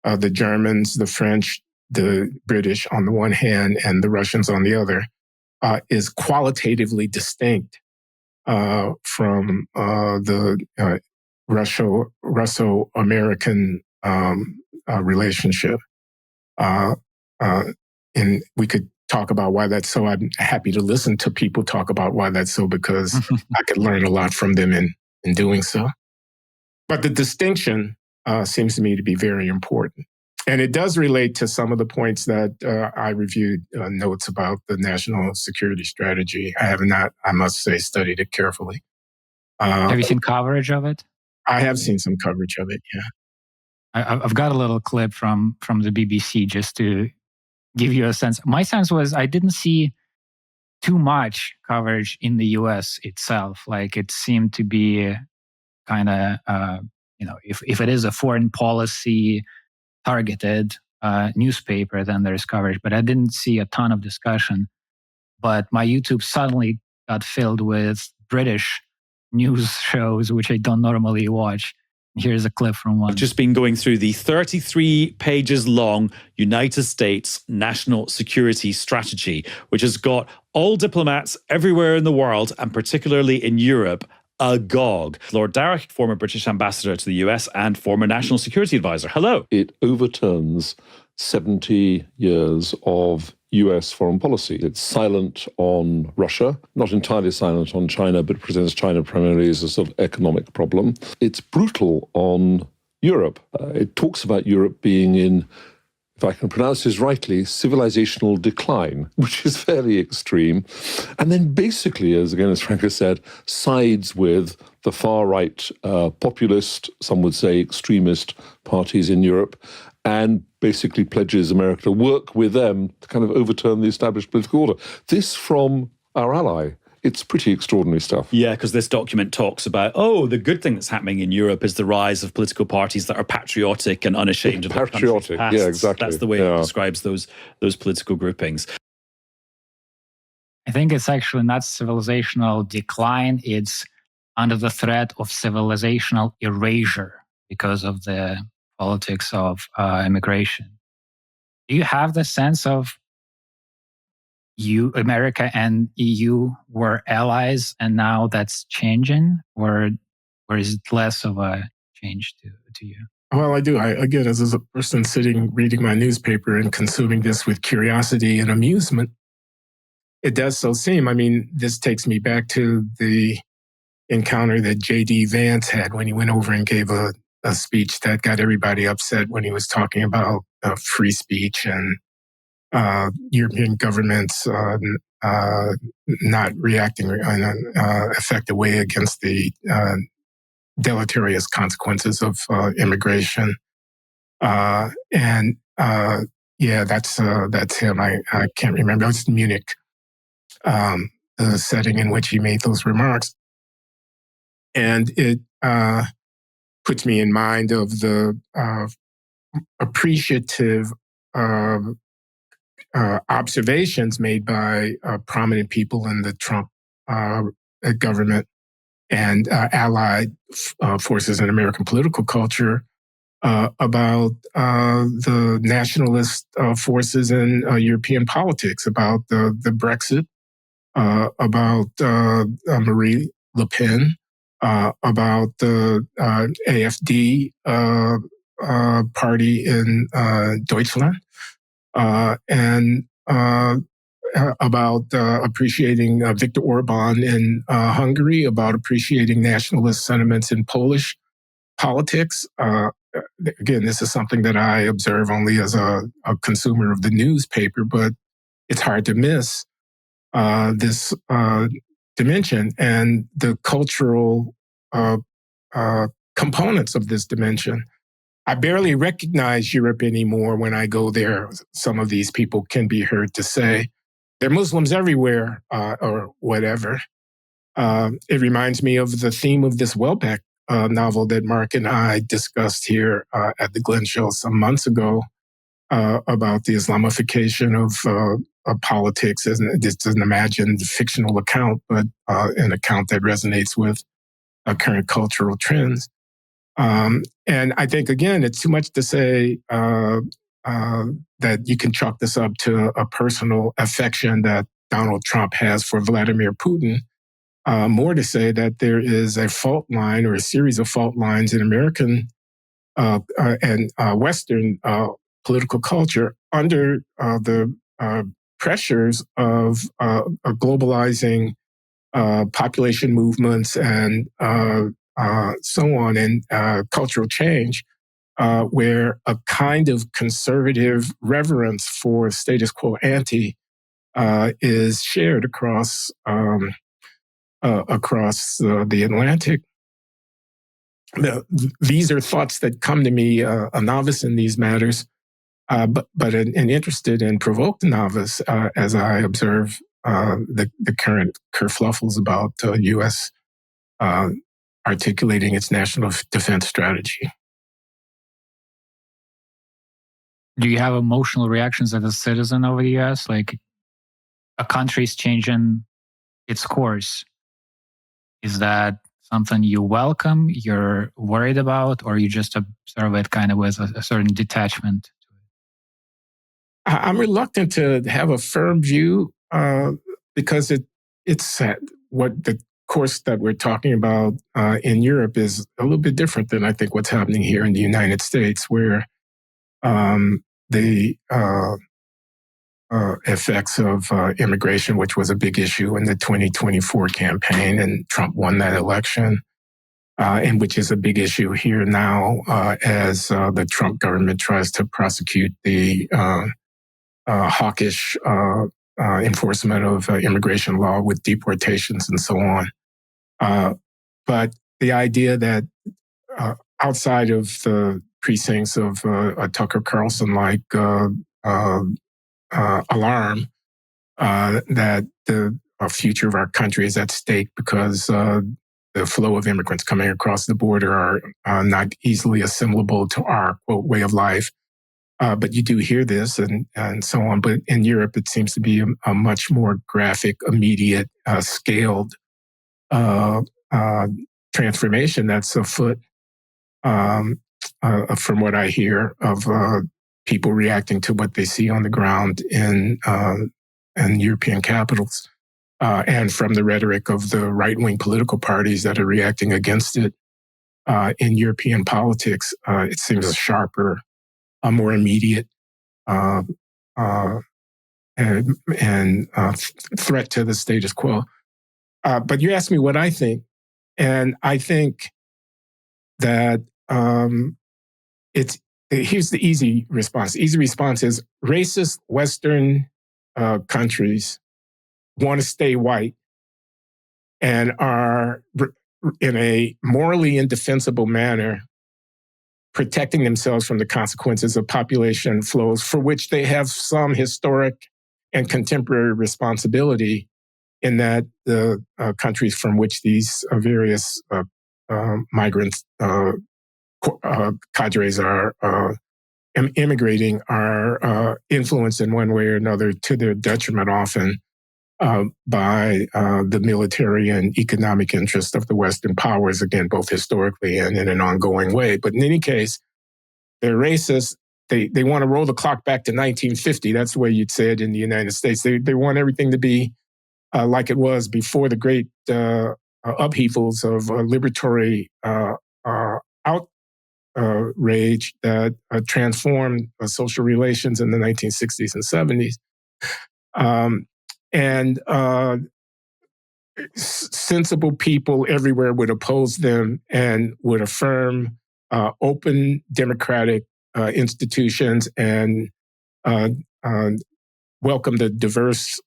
A: the Germans, the French, the British on the one hand, and the Russians on the other, is qualitatively distinct from the Russo-American relationship. And we could talk about why that's so. I'm happy to listen to people talk about why that's so, because I could learn a lot from them in doing so. But the distinction seems to me to be very important. And it does relate to some of the points that I reviewed notes about the national security strategy. I have not, I must say, studied it carefully.
E: Have you seen coverage of it?
A: I have seen some coverage of it, yeah.
E: I've got a little clip from the BBC just to give you a sense. My sense was I didn't see too much coverage in the US itself. Like, it seemed to be kind of, if it is a foreign policy targeted newspaper, then there's coverage. But I didn't see a ton of discussion. But my YouTube suddenly got filled with British news shows, which I don't normally watch. Here's a clip from one.
F: I've just been going through the 33 pages long United States National Security Strategy, which has got all diplomats everywhere in the world, and particularly in Europe, agog. Lord Darragh, former British ambassador to the US and former national security advisor. Hello.
G: It overturns 70 years of US foreign policy. It's silent on Russia, not entirely silent on China, but presents China primarily as a sort of economic problem. It's brutal on Europe. It talks about Europe being in, if I can pronounce this rightly, civilizational decline, which is fairly extreme. And then basically, as Franco said, sides with the far-right populist, some would say extremist parties in Europe, and basically pledges America to work with them to kind of overturn the established political order. This from our ally It's pretty extraordinary stuff.
F: Yeah, because this document talks about, the good thing that's happening in Europe is the rise of political parties that are patriotic and unashamed of their country's past.
G: Yeah, exactly.
F: That's the way it describes those political groupings.
E: I think it's actually not civilizational decline. It's under the threat of civilizational erasure because of the politics of immigration. Do you have the sense of America and EU were allies and now that's changing? Or is it less of a change to you?
A: Well, I do. Again, as a person sitting, reading my newspaper and consuming this with curiosity and amusement, it does so seem. I mean, this takes me back to the encounter that J.D. Vance had when he went over and gave a speech that got everybody upset when he was talking about free speech and European governments not reacting in an effective way against the deleterious consequences of immigration. Yeah, that's him. I can't remember. It was Munich, the setting in which he made those remarks. And it puts me in mind of the appreciative observations made by prominent people in the Trump government and allied forces in American political culture about the nationalist forces in European politics, about the Brexit, about Marie Le Pen, about the AfD party in Deutschland, and about appreciating Viktor Orban in Hungary, about appreciating nationalist sentiments in Polish politics. Again, this is something that I observe only as a consumer of the newspaper, but it's hard to miss this dimension and the cultural components of this dimension. I barely recognize Europe anymore when I go there. Some of these people can be heard to say, there are Muslims everywhere, or whatever. It reminds me of the theme of this Welbeck novel that Mark and I discussed here at the Glenn Show some months ago about the Islamification of politics. This is an imagined fictional account, but an account that resonates with current cultural trends. And I think, again, it's too much to say that you can chalk this up to a personal affection that Donald Trump has for Vladimir Putin. More to say that there is a fault line or a series of fault lines in American and Western political culture under the pressures of globalizing population movements and so on, and cultural change, where a kind of conservative reverence for status quo ante is shared across the Atlantic. These are thoughts that come to me, a novice in these matters, but an interested and provoked novice as I observe the current kerfluffles about U.S. Articulating its national defense strategy.
E: Do you have emotional reactions as a citizen over the U.S.? Like a country's changing its course. Is that something you welcome, you're worried about, or you just observe it kind of with a certain detachment?
A: I'm reluctant to have a firm view because it's what the course that we're talking about in Europe is a little bit different than I think what's happening here in the United States, where the effects of immigration, which was a big issue in the 2024 campaign, and Trump won that election, and which is a big issue here now as the Trump government tries to prosecute the hawkish enforcement of immigration law with deportations and so on. But the idea that outside of the precincts of a Tucker Carlson-like alarm, that the future of our country is at stake because the flow of immigrants coming across the border are not easily assimilable to our, quote, way of life. But you do hear this and so on. But in Europe, it seems to be a much more graphic, immediate, scaled transformation that's afoot, from what I hear of people reacting to what they see on the ground in European capitals, and from the rhetoric of the right-wing political parties that are reacting against it in European politics. It seems a sharper, a more immediate and threat to the status quo. But you asked me what I think, and I think that here's the easy response. The easy response is racist Western countries want to stay white and are in a morally indefensible manner protecting themselves from the consequences of population flows for which they have some historic and contemporary responsibility, in that the countries from which these various migrants cadres are immigrating are influenced in one way or another, to their detriment often, by the military and economic interest of the Western powers, again, both historically and in an ongoing way. But in any case, they're racist. They want to roll the clock back to 1950. That's the way you'd say it in the United States. They want everything to be like it was before the great upheavals of liberatory outrage that transformed social relations in the 1960s and 70s. Sensible people everywhere would oppose them and would affirm open democratic institutions and welcome the diverse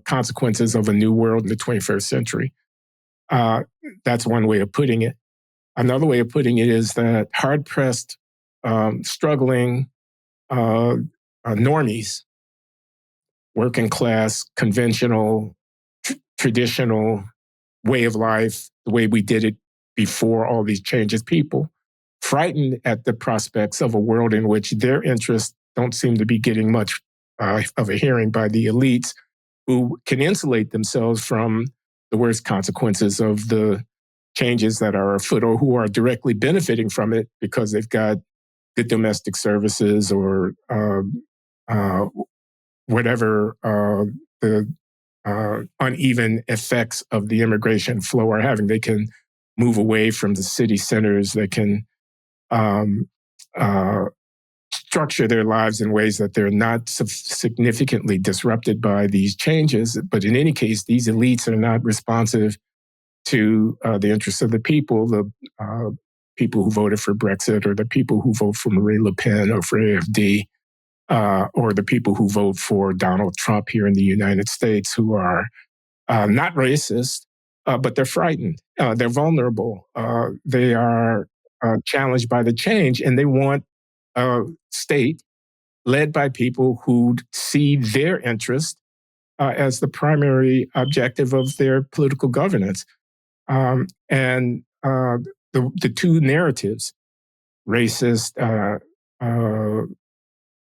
A: consequences of a new world in the 21st century. That's one way of putting it. Another way of putting it is that hard-pressed, struggling normies, working class, conventional, traditional way of life, the way we did it before all these changes, people frightened at the prospects of a world in which their interests don't seem to be getting much of a hearing by the elites, who can insulate themselves from the worst consequences of the changes that are afoot, or who are directly benefiting from it because they've got good domestic services or whatever the uneven effects of the immigration flow are having. They can move away from the city centers. They can structure their lives in ways that they're not significantly disrupted by these changes. But in any case, these elites are not responsive to the interests of the people who voted for Brexit, or the people who vote for Marine Le Pen or for AfD, or the people who vote for Donald Trump here in the United States, who are not racist, but they're frightened. They're vulnerable. They are challenged by the change, and they want a state led by people who see their interest as the primary objective of their political governance. And the two narratives, racist,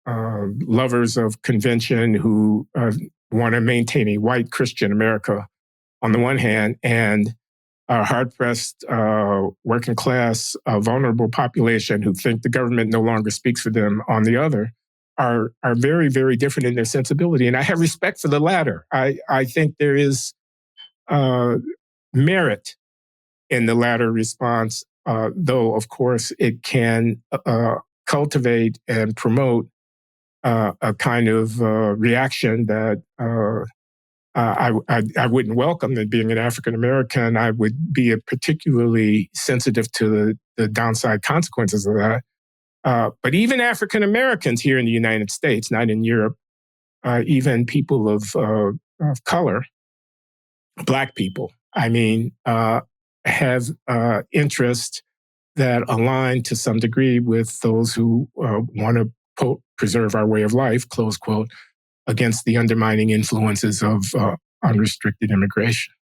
A: lovers of convention who want to maintain a white Christian America on the one hand, and a hard-pressed, working class, vulnerable population who think the government no longer speaks for them on the other, are very, very different in their sensibility. And I have respect for the latter. I think there is merit in the latter response, though, of course, it can cultivate and promote a kind of reaction that I wouldn't welcome. That being an African American, I would be particularly sensitive to the downside consequences of that. But even African Americans here in the United States, not in Europe, even people of color, Black people, I mean, have interests that align to some degree with those who want to, quote, preserve our way of life, close quote, against the undermining influences of unrestricted immigration.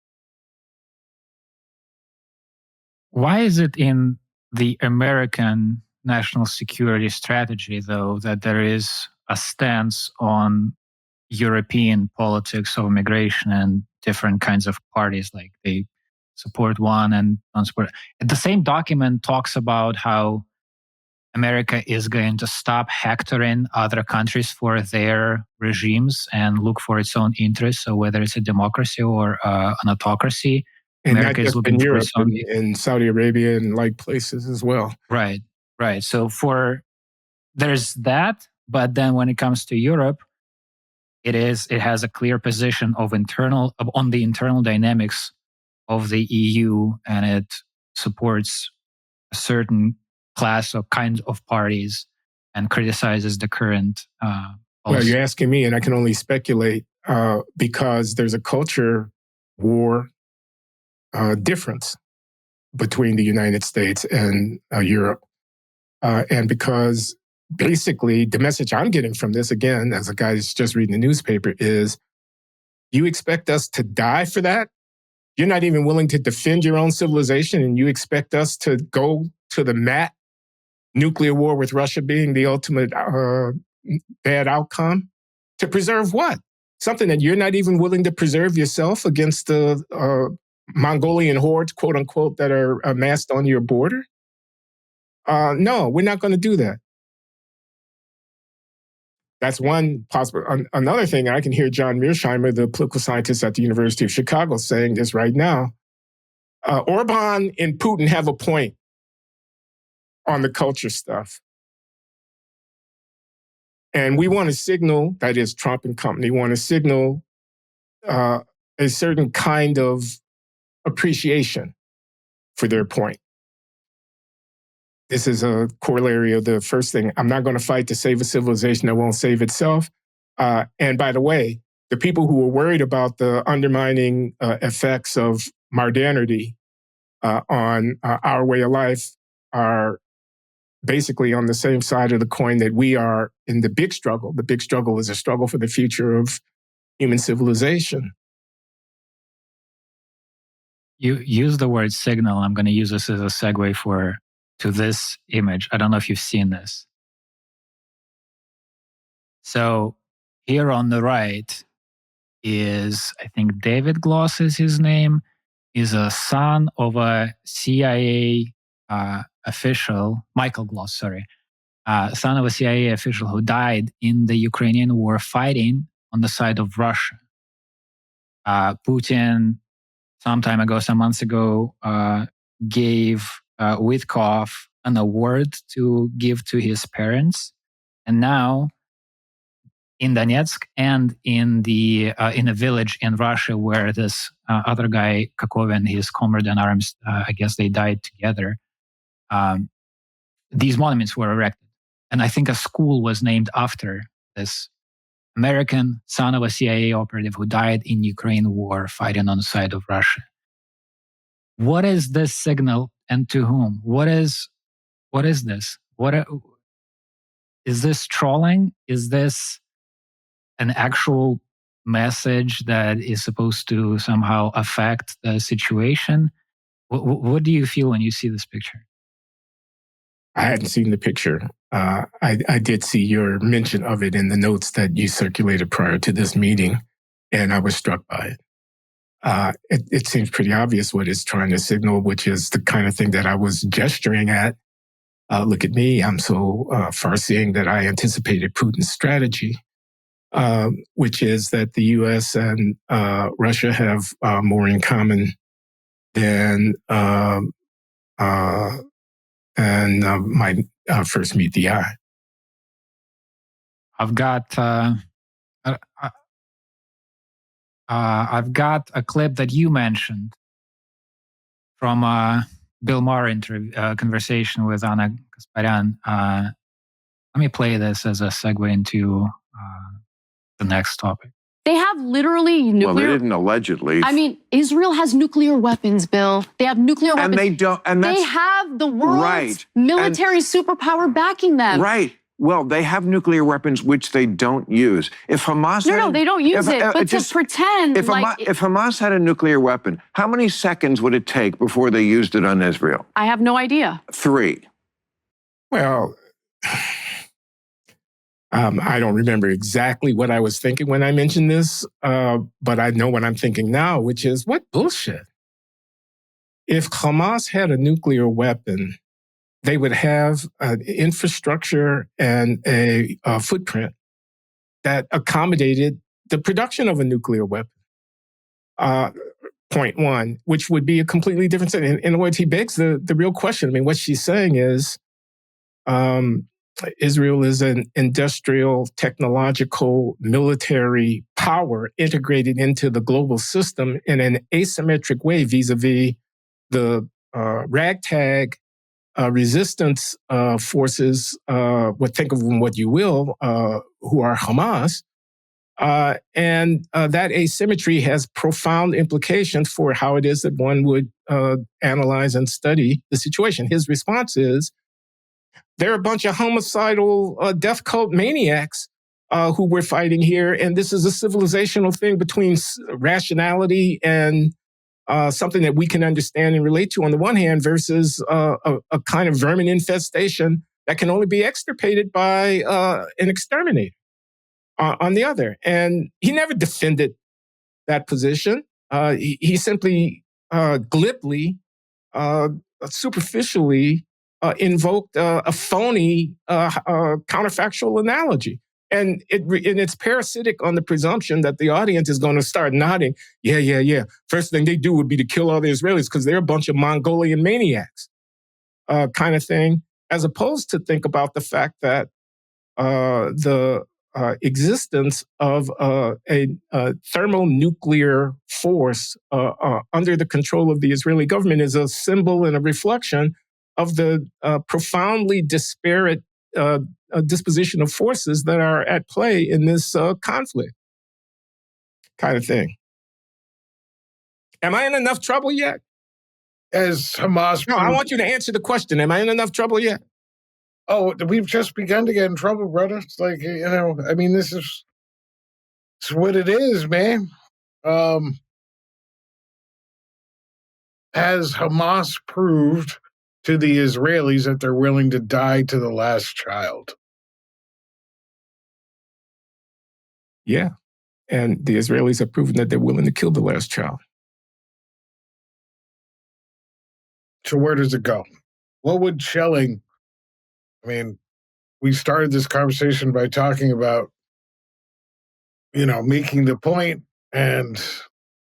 E: Why is it in the American national security strategy, though, that there is a stance on European politics of immigration and different kinds of parties, like they support one and don't support? The same document talks about how America is going to stop hectoring other countries for their regimes and look for its own interests. So whether it's a democracy or an autocracy,
A: And
E: America
A: not
E: is
A: just
E: looking
A: in
E: for
A: Europe,
E: its own.
A: in Saudi Arabia and like places as well.
E: Right. So there's that, but then when it comes to Europe, it has a clear position on the internal dynamics of the EU, and it supports a certain class or kinds of parties and criticizes the current
A: Well,
E: policy.
A: you're asking me, and I can only speculate because there's a culture war difference between the United States and Europe. And because basically the message I'm getting from this, again, as a guy who's just reading the newspaper, is you expect us to die for that? You're not even willing to defend your own civilization, and you expect us to go to the mat, nuclear war with Russia being the ultimate bad outcome? To preserve what? Something that you're not even willing to preserve yourself against the Mongolian hordes, quote unquote, that are amassed on your border? No, we're not going to do that. That's one possible. Another thing, I can hear John Mearsheimer, the political scientist at the University of Chicago, saying this right now. Orban and Putin have a point on the culture stuff. And we want to signal, that is Trump and company, want to signal a certain kind of appreciation for their point. This is a corollary of the first thing. I'm not going to fight to save a civilization that won't save itself. And by the way, the people who were worried about the undermining effects of modernity on our way of life are basically on the same side of the coin that we are in the big struggle. The big struggle is a struggle for the future of human civilization.
E: You use the word signal. I'm going to use this as a segue to this image. I don't know if you've seen this. So here on the right is, I think David Gloss is his name, is a son of a CIA official, Michael Gloss, sorry, son of a CIA official who died in the Ukrainian war fighting on the side of Russia. Putin, some months ago, gave Witkov an award to give to his parents. And now in Donetsk and in a village in Russia where this other guy, Kakovin, his comrade in arms, I guess they died together, these monuments were erected. And I think a school was named after this American son of a CIA operative who died in Ukraine war fighting on the side of Russia. What is this signal, and to whom? What is this? Is this trolling? Is this an actual message that is supposed to somehow affect the situation? What do you feel when you see this picture?
A: I hadn't seen the picture. I did see your mention of it in the notes that you circulated prior to this meeting, and I was struck by it. It seems pretty obvious what it's trying to signal, which is the kind of thing that I was gesturing at. Look at me, I'm so far-seeing that I anticipated Putin's strategy, which is that the U.S. and Russia have more in common than might first meet the eye.
E: I've got a clip that you mentioned from Bill Maher conversation with Anna Kasparyan. Let me play this as a segue into the next topic.
H: They have literally nuclear...
I: Well, they didn't allegedly.
H: I mean, Israel has nuclear weapons, Bill. They have nuclear weapons.
I: And they don't... And
H: they have the world's military superpower backing them.
I: Right. Well, they have nuclear weapons which they don't use. If Hamas
H: No, they don't use it. But to pretend
I: if Hamas had a nuclear weapon, how many seconds would it take before they used it on Israel?
H: I have no idea.
I: 3.
A: Well, I don't remember exactly what I was thinking when I mentioned this, but I know what I'm thinking now, which is, what bullshit? If Hamas had a nuclear weapon, they would have an infrastructure and a footprint that accommodated the production of a nuclear weapon. Point one, which would be a completely different thing. In other words, he begs the real question. I mean, what she's saying is, Israel is an industrial, technological, military power integrated into the global system in an asymmetric way vis-a-vis the ragtag resistance forces, think of them what you will, who are Hamas. And that asymmetry has profound implications for how it is that one would analyze and study the situation. His response is, they're a bunch of homicidal death cult maniacs who we're fighting here. And this is a civilizational thing between rationality and something that we can understand and relate to on the one hand versus a kind of vermin infestation that can only be extirpated by an exterminator on the other. And he never defended that position. He simply glibly, superficially invoked a phony counterfactual analogy. And it's parasitic on the presumption that the audience is going to start nodding. Yeah. First thing they do would be to kill all the Israelis because they're a bunch of Mongolian maniacs, kind of thing, as opposed to think about the fact that the existence of a thermonuclear force under the control of the Israeli government is a symbol and a reflection of the profoundly disparate disposition of forces that are at play in this conflict, kind of thing. Am I in enough trouble yet?
C: As Hamas...
A: No, I want you to answer the question. Am I in enough trouble yet?
C: Oh, we've just begun to get in trouble, brother. It's like, I mean, this is it's what it is, man. Has Hamas proved to the Israelis that they're willing to die to the last child?
A: Yeah. And the Israelis have proven that they're willing to kill the last child.
C: So where does it go? What would Schelling... I mean, we started this conversation by talking about, making the point and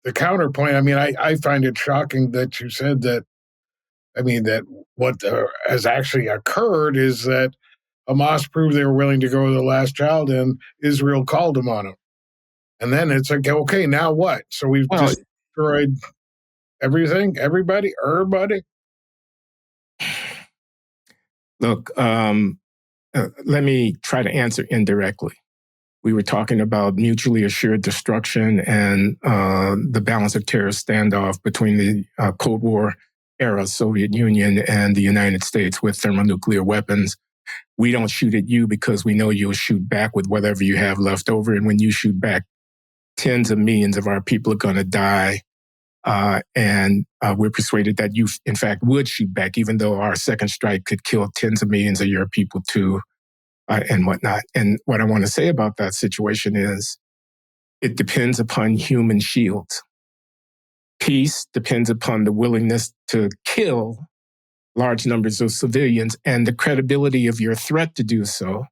C: the counterpoint. I mean, I find it shocking that you said that, that what has actually occurred is that Hamas proved they were willing to go to the last child and Israel called them on it. And then it's like, okay, now what? So we've destroyed everything, everybody?
A: Look, let me try to answer indirectly. We were talking about mutually assured destruction and the balance of terror standoff between the Cold War era Soviet Union and the United States with thermonuclear weapons. We don't shoot at you because we know you'll shoot back with whatever you have left over. And when you shoot back, tens of millions of our people are going to die. And we're persuaded that you, in fact, would shoot back, even though our second strike could kill tens of millions of your people too, and whatnot. And what I want to say about that situation is it depends upon human shields. Peace depends upon the willingness to kill large numbers of civilians, and the credibility of your threat to do so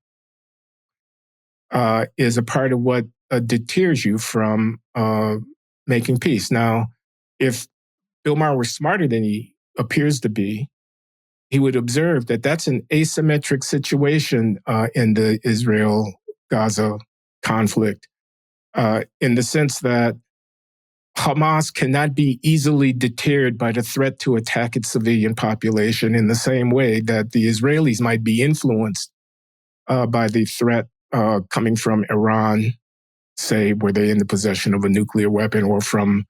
A: is a part of what deters you from making peace. Now, if Bill Maher were smarter than he appears to be, he would observe that that's an asymmetric situation in the Israel-Gaza conflict, in the sense that Hamas cannot be easily deterred by the threat to attack its civilian population in the same way that the Israelis might be influenced by the threat coming from Iran, say, were they in the possession of a nuclear weapon, or from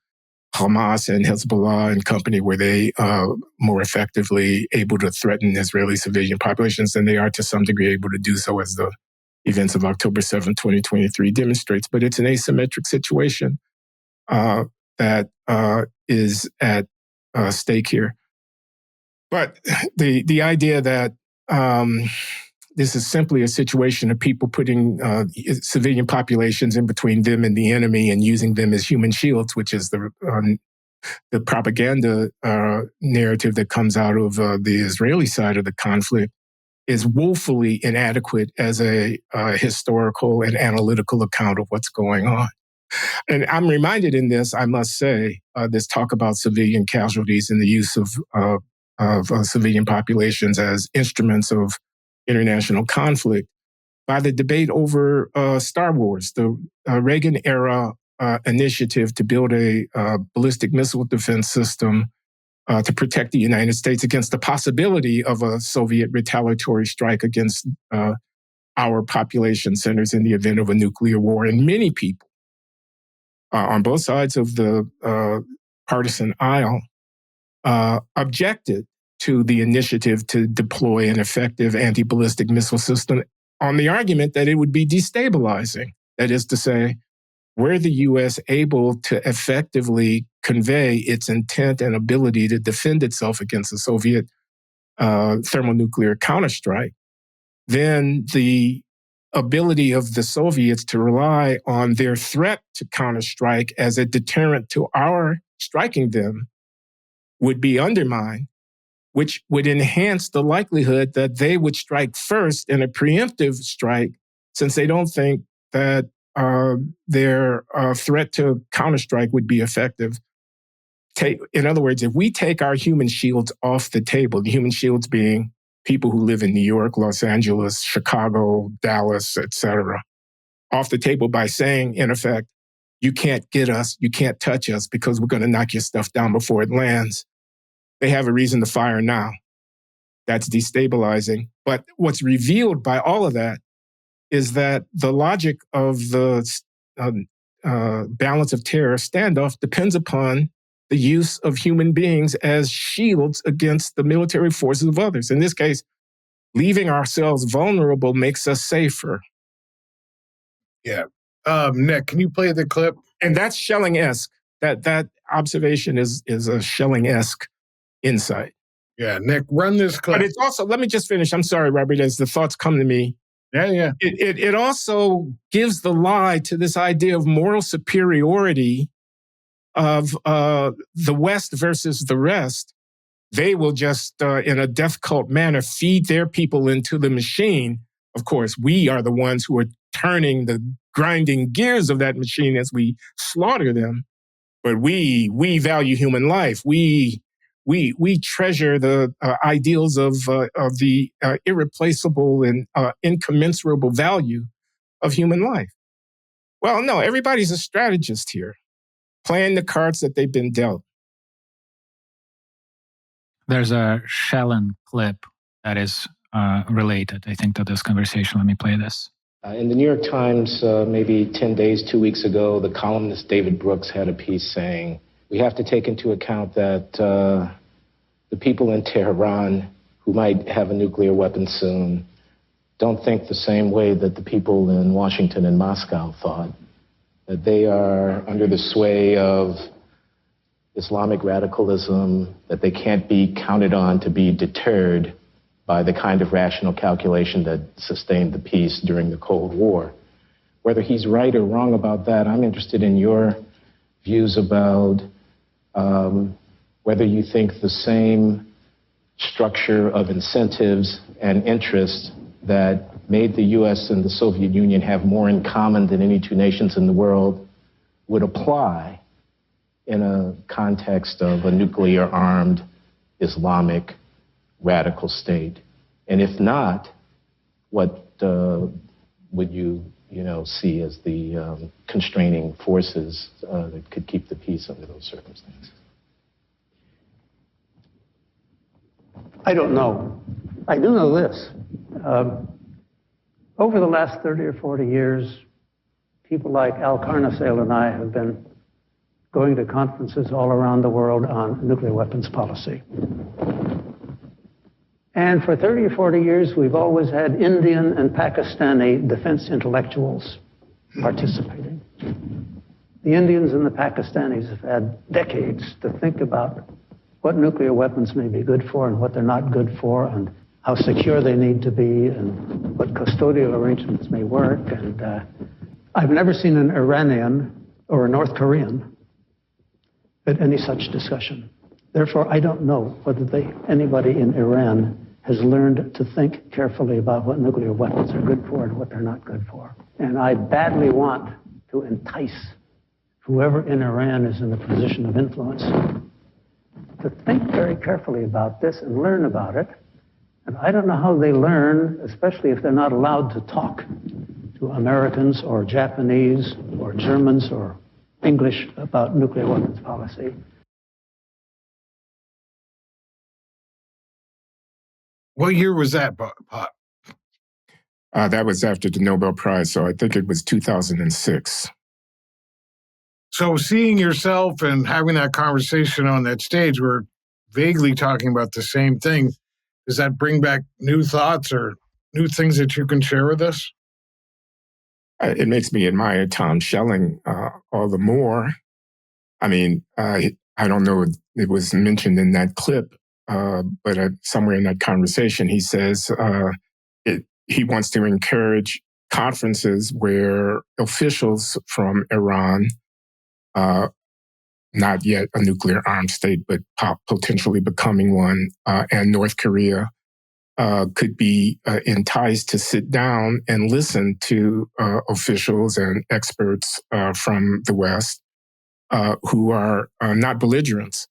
A: Hamas and Hezbollah and company, were they more effectively able to threaten Israeli civilian populations than they are to some degree able to do so, as the events of October 7, 2023 demonstrates. But it's an asymmetric situation that is at stake here. But the idea that this is simply a situation of people putting civilian populations in between them and the enemy and using them as human shields, which is the propaganda narrative that comes out of the Israeli side of the conflict, is woefully inadequate as a historical and analytical account of what's going on. And I'm reminded in this, I must say, this talk about civilian casualties and the use of civilian populations as instruments of international conflict by the debate over Star Wars, the Reagan-era initiative to build a ballistic missile defense system to protect the United States against the possibility of a Soviet retaliatory strike against our population centers in the event of a nuclear war. And many people on both sides of the partisan aisle objected to the initiative to deploy an effective anti-ballistic missile system on the argument that it would be destabilizing. That is to say, were the U.S. able to effectively convey its intent and ability to defend itself against the Soviet thermonuclear counterstrike, then the ability of the Soviets to rely on their threat to counterstrike as a deterrent to our striking them would be undermined, which would enhance the likelihood that they would strike first in a preemptive strike, since they don't think that their threat to counterstrike would be effective. In other words, if we take our human shields off the table, the human shields being people who live in New York, Los Angeles, Chicago, Dallas, etc., off the table by saying, in effect, you can't get us, you can't touch us because we're going to knock your stuff down before it lands. They have a reason to fire now. That's destabilizing. But what's revealed by all of that is that the logic of the balance of terror standoff depends upon the use of human beings as shields against the military forces of others. In this case, leaving ourselves vulnerable makes us safer.
C: Yeah. Nick, can you play the clip?
A: And that's Schellingesque. That observation is a Schellingesque insight.
C: Yeah, Nick, run this clip.
A: But it's also, let me just finish. I'm sorry, Robert, as the thoughts come to me.
C: Yeah.
A: It also gives the lie to this idea of moral superiority of the West versus the rest. They will just, in a death cult manner, feed their people into the machine. Of course, we are the ones who are turning the grinding gears of that machine as we slaughter them. But we value human life. We treasure the ideals of the irreplaceable and incommensurable value of human life. Well, no, everybody's a strategist here, playing the cards that they've been dealt.
E: There's a Schelling clip that is related, I think, to this conversation. Let me play this.
J: In the New York Times, maybe 10 days, 2 weeks ago, the columnist David Brooks had a piece saying, we have to take into account that the people in Tehran who might have a nuclear weapon soon don't think the same way that the people in Washington and Moscow thought, that they are under the sway of Islamic radicalism, that they can't be counted on to be deterred by the kind of rational calculation that sustained the peace during the Cold War. Whether he's right or wrong about that, I'm interested in your views about whether you think the same structure of incentives and interests that made the U.S. and the Soviet Union have more in common than any two nations in the world would apply in a context of a nuclear-armed Islamic radical state. And if not, what would you see as the constraining forces that could keep the peace under those circumstances?
D: I don't know. I do know this. Over the last 30 or 40 years, people like Al Carnasale and I have been going to conferences all around the world on nuclear weapons policy. And for 30 or 40 years, we've always had Indian and Pakistani defense intellectuals participating. The Indians and the Pakistanis have had decades to think about what nuclear weapons may be good for and what they're not good for, and how secure they need to be, and what custodial arrangements may work. And I've never seen an Iranian or a North Korean at any such discussion. Therefore, I don't know whether anybody in Iran has learned to think carefully about what nuclear weapons are good for and what they're not good for. And I badly want to entice whoever in Iran is in a position of influence to think very carefully about this and learn about it. And I don't know how they learn, especially if they're not allowed to talk to Americans or Japanese or Germans or English about nuclear weapons policy.
C: What year was that, Pop?
A: That was after the Nobel Prize, so I think it was 2006.
C: So seeing yourself and having that conversation on that stage, we're vaguely talking about the same thing. Does that bring back new thoughts or new things that you can share with us?
A: It makes me admire Tom Schelling all the more. I mean, I don't know if it was mentioned in that clip, but somewhere in that conversation, he says he wants to encourage conferences where officials from Iran, not yet a nuclear armed state, but potentially becoming one, and North Korea could be enticed to sit down and listen to officials and experts from the West who are not belligerents,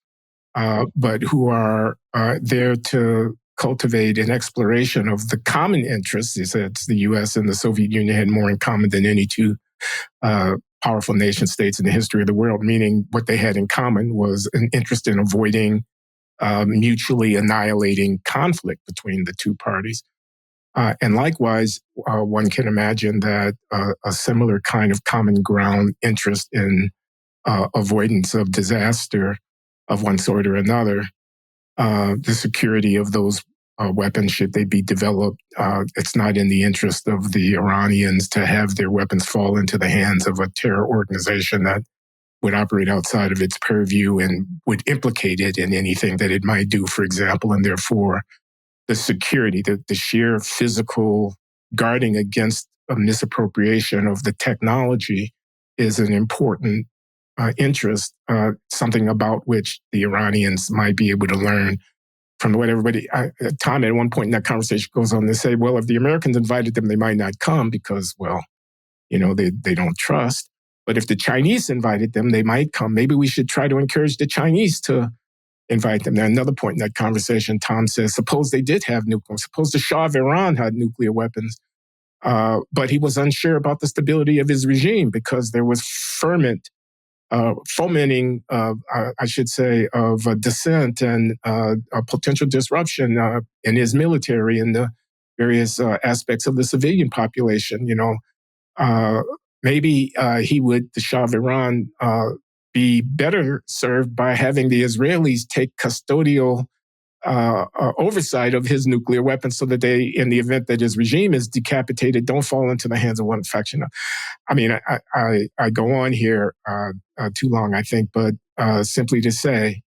A: but who are there to cultivate an exploration of the common interests. He said the U.S. and the Soviet Union had more in common than any two powerful nation states in the history of the world, meaning what they had in common was an interest in avoiding mutually annihilating conflict between the two parties. And likewise, one can imagine that a similar kind of common ground interest in avoidance of disaster of one sort or another, the security of those weapons, should they be developed, it's not in the interest of the Iranians to have their weapons fall into the hands of a terror organization that would operate outside of its purview and would implicate it in anything that it might do, for example, and therefore the security, the sheer physical guarding against a misappropriation of the technology is an important interest, something about which the Iranians might be able to learn from what everybody, Tom at one point in that conversation goes on to say, well, if the Americans invited them, they might not come because, well, they don't trust. But if the Chinese invited them, they might come. Maybe we should try to encourage the Chinese to invite them. Now, another point in that conversation, Tom says, suppose they did have nuclear, suppose the Shah of Iran had nuclear weapons, but he was unsure about the stability of his regime because there was fomenting, I should say, of dissent and a potential disruption in his military and the various aspects of the civilian population. Maybe the Shah of Iran, be better served by having the Israelis take custodial oversight of his nuclear weapons so that they, in the event that his regime is decapitated, don't fall into the hands of one faction. I mean, I go on here too long, I think, but simply to say,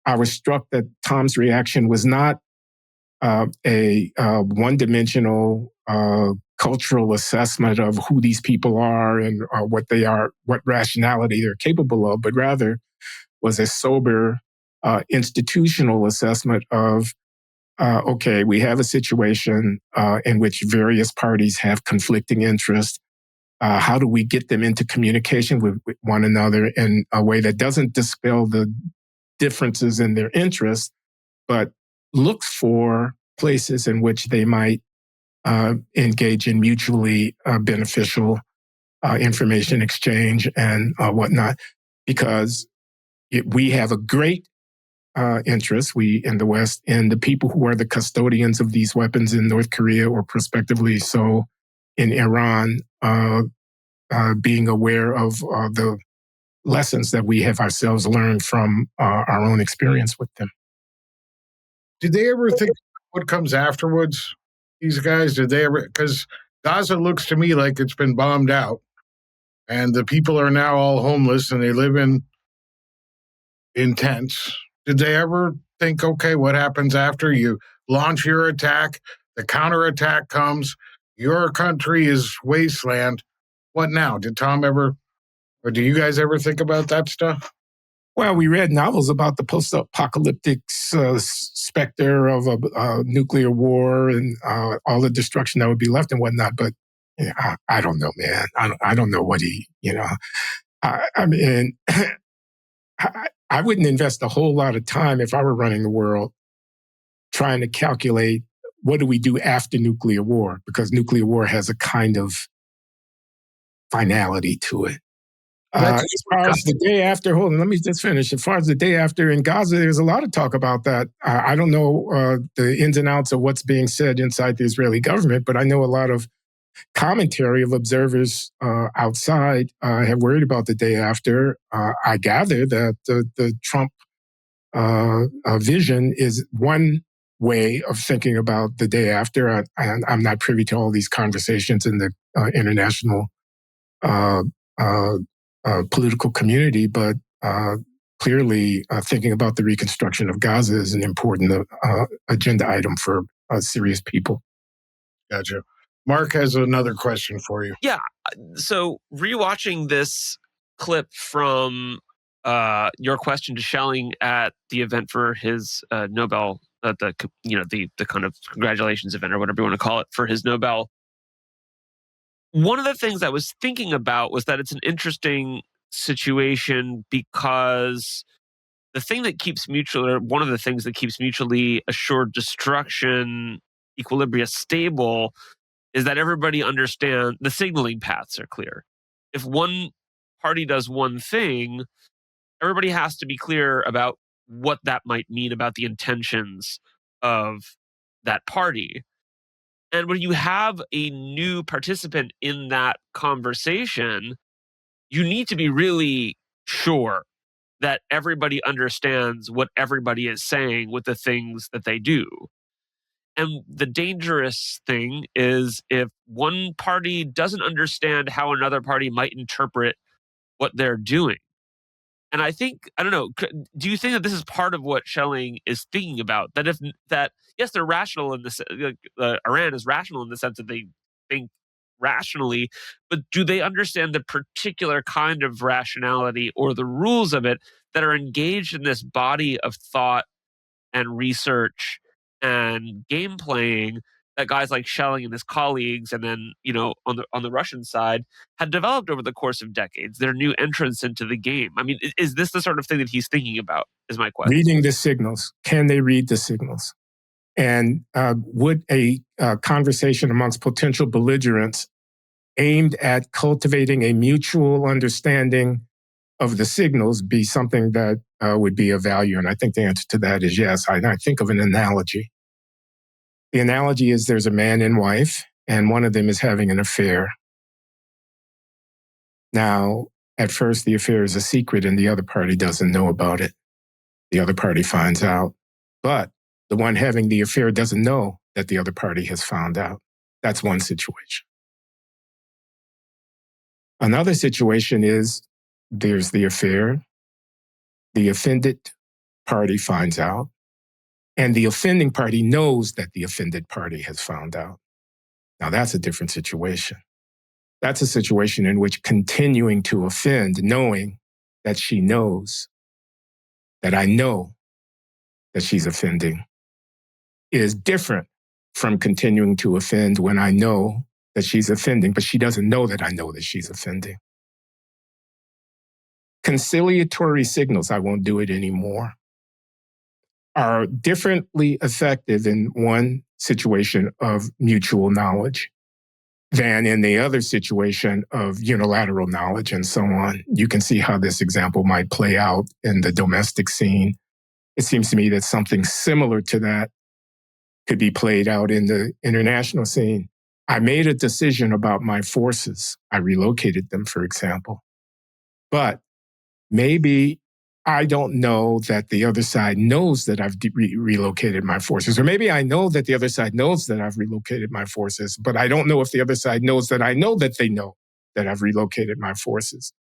A: I was struck that Tom's reaction was not a one-dimensional cultural assessment of who these people are and what they are, what rationality they're capable of, but rather was a sober institutional assessment of, okay, we have a situation in which various parties have conflicting interests. How do we get them into communication with one another in a way that doesn't dispel the differences in their interests, but looks for places in which they might engage in mutually beneficial information exchange and whatnot, because we have a great interest, we in the West, in the people who are the custodians of these weapons in North Korea or prospectively so in Iran, being aware of the lessons that we have ourselves learned from our own experience with them.
C: Did they ever think what comes afterwards? These guys, did they ever? Because Gaza looks to me like it's been bombed out, and the people are now all homeless, and they live in tents. Did they ever think, okay, what happens after you launch your attack? The counterattack comes. Your country is wasteland. What now? Did Tom ever, or do you guys ever think about that stuff?
A: Well, we read novels about the post-apocalyptic specter of a nuclear war and all the destruction that would be left and whatnot. But I don't know, man. I don't know what he, I mean, I wouldn't invest a whole lot of time if I were running the world trying to calculate what do we do after nuclear war, because nuclear war has a kind of finality to it. As far as the day after, hold on, let me just finish. As far as the day after in Gaza, there's a lot of talk about that. I don't know the ins and outs of what's being said inside the Israeli government, but I know a lot of commentary of observers outside have worried about the day after. I gather that the Trump vision is one way of thinking about the day after. I'm not privy to all these conversations in the international political community, but clearly thinking about the reconstruction of Gaza is an important agenda item for serious people.
C: Gotcha. Mark has another question for you.
B: Yeah. So rewatching this clip from your question to Schelling at the event for his Nobel, the kind of congratulations event or whatever you want to call it for his Nobel. One of the things I was thinking about was that it's an interesting situation because one of the things that keeps mutually assured destruction equilibria stable is that everybody understands the signaling paths are clear. If one party does one thing, everybody has to be clear about what that might mean about the intentions of that party. And when you have a new participant in that conversation, you need to be really sure that everybody understands what everybody is saying with the things that they do. And the dangerous thing is if one party doesn't understand how another party might interpret what they're doing. And I think, I don't know, do you think that this is part of what Schelling is thinking about? Yes, they're rational in this, Iran is rational in the sense that they think rationally, but do they understand the particular kind of rationality or the rules of it that are engaged in this body of thought and research and game playing that guys like Schelling and his colleagues, and then on the Russian side, had developed over the course of decades? They're new entrants into the game. I mean, is this the sort of thing that he's thinking about? Is my question.
A: Reading the signals. Can they read the signals? And would a conversation amongst potential belligerents aimed at cultivating a mutual understanding of the signals be something that would be of value? And I think the answer to that is yes. I think of an analogy. The analogy is there's a man and wife, and one of them is having an affair. Now, at first, the affair is a secret, and the other party doesn't know about it. The other party finds out. But the one having the affair doesn't know that the other party has found out. That's one situation. Another situation is there's the affair, the offended party finds out, and the offending party knows that the offended party has found out. Now, that's a different situation. That's a situation in which continuing to offend, knowing that she knows that I know that she's offending, is different from continuing to offend when I know that she's offending, but she doesn't know that I know that she's offending. Conciliatory signals, I won't do it anymore, are differently effective in one situation of mutual knowledge than in the other situation of unilateral knowledge and so on. You can see how this example might play out in the domestic scene. It seems to me that something similar to that could be played out in the international scene. I made a decision about my forces. I relocated them, for example. But maybe I don't know that the other side knows that I've relocated my forces, or maybe I know that the other side knows that I've relocated my forces, but I don't know if the other side knows that I know that they know that I've relocated my forces.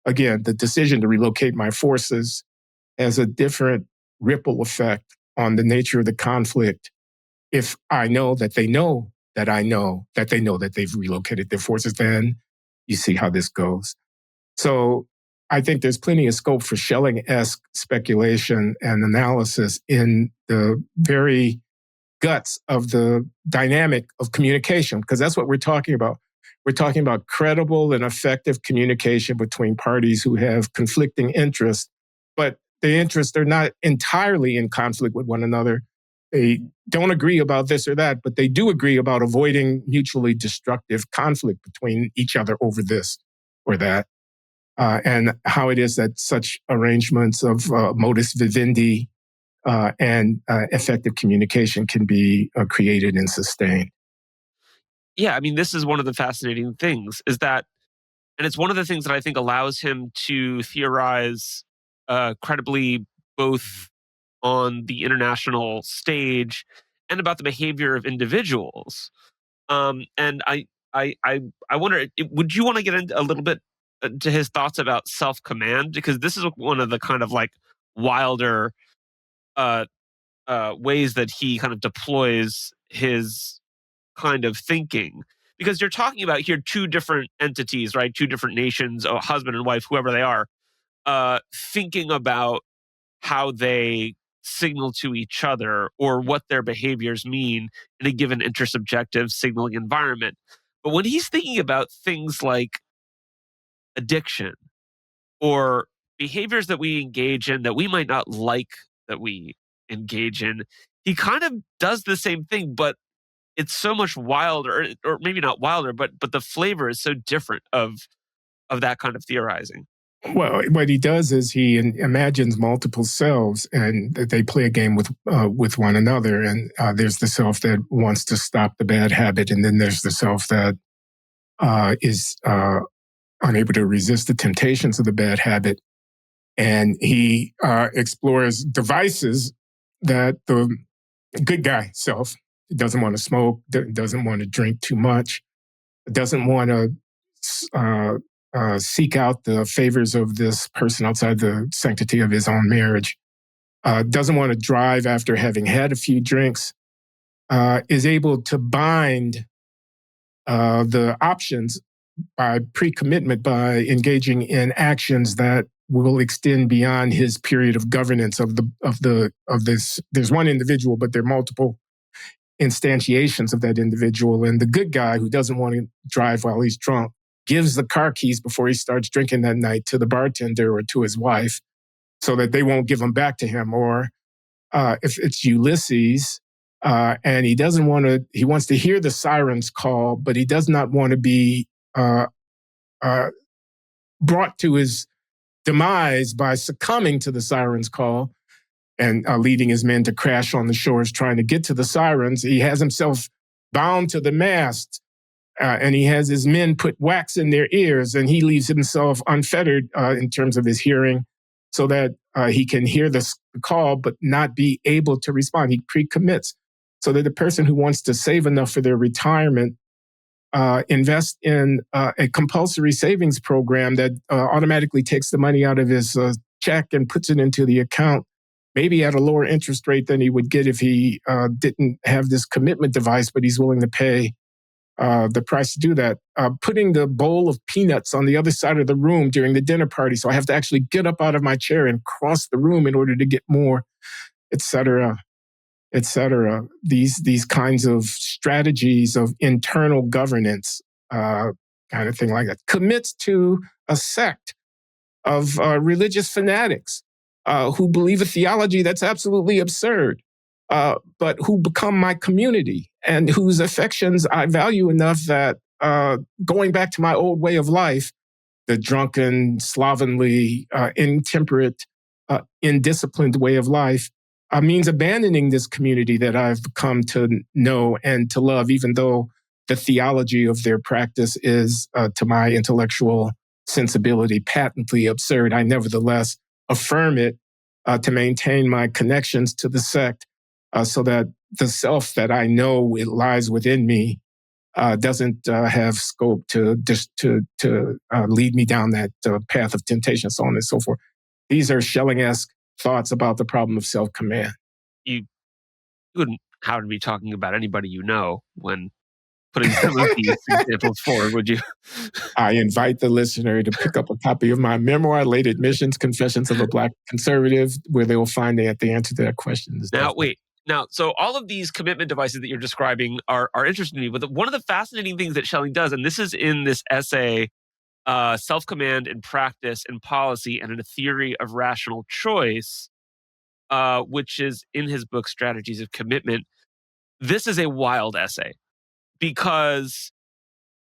A: Again, the decision to relocate my forces has a different ripple effect on the nature of the conflict if I know that they know that I know that they know that they've relocated their forces. Then you see how this goes. So I think there's plenty of scope for Schelling-esque speculation and analysis in the very guts of the dynamic of communication, because that's what we're talking about. We're talking about credible and effective communication between parties who have conflicting interests, but the interests are not entirely in conflict with one another. They don't agree about this or that, but they do agree about avoiding mutually destructive conflict between each other over this or that. And how it is that such arrangements of modus vivendi and effective communication can be created and sustained.
B: Yeah, I mean, this is one of the fascinating things is that, and it's one of the things that I think allows him to theorize credibly both on the international stage and about the behavior of individuals. And I wonder, would you want to get into a little bit to his thoughts about self-command? Because this is one of the kind of like wilder uh, ways that he kind of deploys his kind of thinking. Because you're talking about here two different entities, right? Two different nations, a husband and wife, whoever they are, thinking about how they signal to each other or what their behaviors mean in a given intersubjective signaling environment. But when he's thinking about things like addiction or behaviors that we engage in that we might not like that we engage in, he kind of does the same thing, but it's so much wilder, or maybe not wilder, but the flavor is so different of that kind of theorizing.
A: Well, what he does is he imagines multiple selves, and they play a game with one another. And there's the self that wants to stop the bad habit, and then there's the self that is unable to resist the temptations of the bad habit. And he explores devices that the good guy self doesn't want to smoke, doesn't want to drink too much, doesn't want to seek out the favors of this person outside the sanctity of his own marriage, doesn't want to drive after having had a few drinks, is able to bind the options by pre-commitment, by engaging in actions that will extend beyond his period of governance of this. There's one individual, but there are multiple instantiations of that individual. And the good guy who doesn't want to drive while he's drunk gives the car keys before he starts drinking that night to the bartender or to his wife so that they won't give them back to him. Or if it's Ulysses and he wants to hear the sirens call, but he does not want to be brought to his demise by succumbing to the sirens call and leading his men to crash on the shores trying to get to the sirens. He has himself bound to the mast, and he has his men put wax in their ears, and he leaves himself unfettered in terms of his hearing so that he can hear the call but not be able to respond. He pre-commits so that the person who wants to save enough for their retirement invest in a compulsory savings program that automatically takes the money out of his check and puts it into the account, maybe at a lower interest rate than he would get if he didn't have this commitment device, but he's willing to pay the price to do that. Putting the bowl of peanuts on the other side of the room during the dinner party, so I have to actually get up out of my chair and cross the room in order to get more, et cetera. These kinds of strategies of internal governance, kind of thing like that, commits to a sect of religious fanatics who believe a theology that's absolutely absurd, but who become my community and whose affections I value enough that going back to my old way of life, the drunken, slovenly, intemperate, indisciplined way of life, means abandoning this community that I've come to know and to love, even though the theology of their practice is, to my intellectual sensibility patently absurd, I nevertheless affirm it to maintain my connections to the sect, so that the self that I know it lies within me doesn't have scope to lead me down that path of temptation, so on and so forth. These are Schellingesque thoughts about the problem of self-command.
B: You wouldn't happen to be talking about anybody you know when putting some of these examples forward, would you?
A: I invite the listener to pick up a copy of my memoir, Late Admissions, Confessions of a Black Conservative, where they will find the answer to that question.
B: Now, wait. Now, so all of these commitment devices that you're describing are interesting to me. But one of the fascinating things that Schelling does, and this is in this essay, Self-Command in Practice and Policy and a Theory of Rational Choice, which is in his book, Strategies of Commitment. This is a wild essay because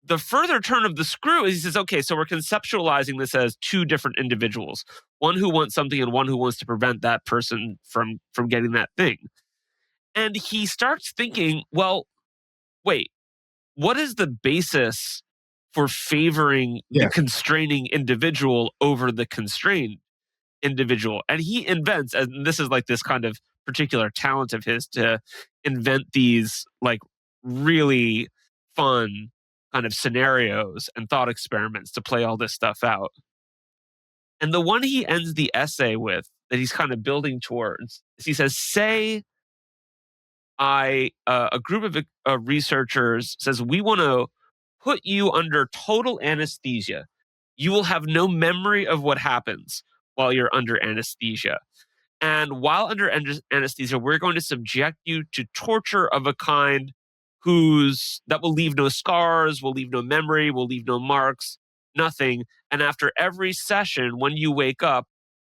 B: the further turn of the screw is he says, okay, so we're conceptualizing this as two different individuals, one who wants something and one who wants to prevent that person from getting that thing. And he starts thinking, well, wait, what is the basis for favoring the constraining individual over the constrained individual? And he invents, and this is like this kind of particular talent of his to invent these like really fun kind of scenarios and thought experiments to play all this stuff out. And the one he ends the essay with that he's kind of building towards is he says, say a group of researchers says, we want to put you under total anesthesia. You will have no memory of what happens while you're under anesthesia. And while under anesthesia, we're going to subject you to torture of a kind that will leave no scars, will leave no memory, will leave no marks, nothing. And after every session, when you wake up,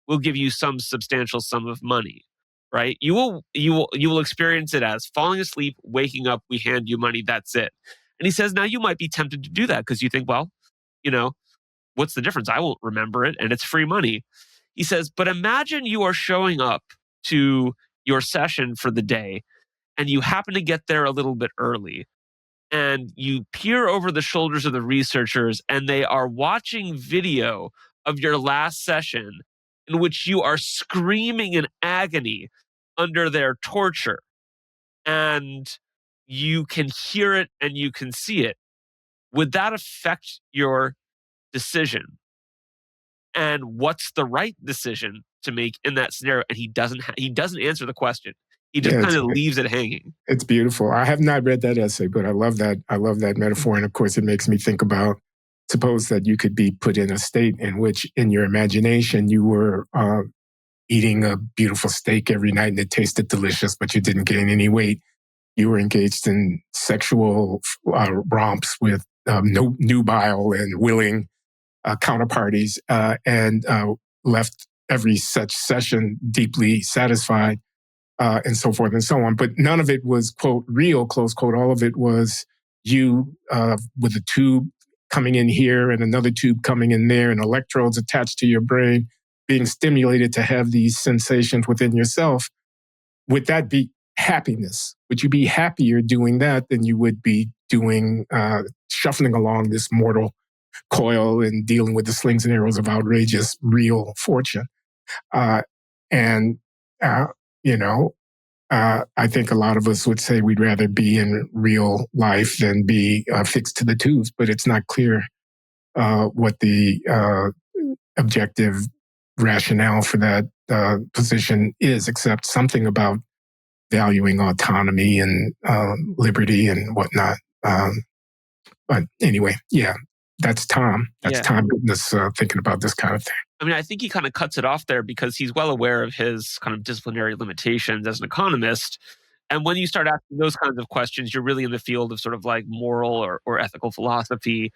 B: we'll give you some substantial sum of money. Right? You will experience it as falling asleep, waking up, we hand you money, that's it. And he says, now you might be tempted to do that because you think, well, what's the difference? I won't remember it and it's free money. He says, but imagine you are showing up to your session for the day and you happen to get there a little bit early and you peer over the shoulders of the researchers and they are watching video of your last session in which you are screaming in agony under their torture. And you can hear it and you can see it. Would that affect your decision? And what's the right decision to make in that scenario? And he doesn't answer the question. He just kind of leaves it hanging.
A: It's beautiful. I have not read that essay, but I love that. I love that metaphor. And of course, it makes me think about, suppose that you could be put in a state in which, in your imagination, you were eating a beautiful steak every night and it tasted delicious, but you didn't gain any weight. You were engaged in sexual romps with nubile and willing counterparties and left every such session deeply satisfied and so forth and so on. But none of it was, quote, real, close quote. All of it was you with a tube coming in here and another tube coming in there and electrodes attached to your brain, being stimulated to have these sensations within yourself. Would that be happiness? Would you be happier doing that than you would be doing shuffling along this mortal coil and dealing with the slings and arrows of outrageous real fortune? I think a lot of us would say we'd rather be in real life than be fixed to the tubes, but it's not clear what the objective rationale for that position is, except something about valuing autonomy and liberty and whatnot. But anyway, that's Tom. That's Tom Goodness thinking about this kind of thing.
B: I mean, I think he kind of cuts it off there because he's well aware of his kind of disciplinary limitations as an economist. And when you start asking those kinds of questions, you're really in the field of sort of like moral or ethical philosophy.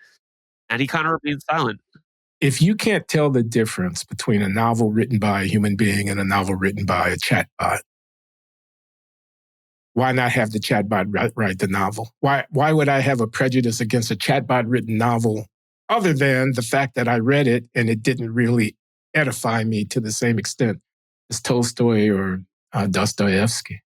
B: And he kind of remains silent.
A: If you can't tell the difference between a novel written by a human being and a novel written by a chatbot, why not have the chatbot write the novel? Why would I have a prejudice against a chatbot written novel other than the fact that I read it and it didn't really edify me to the same extent as Tolstoy or Dostoevsky?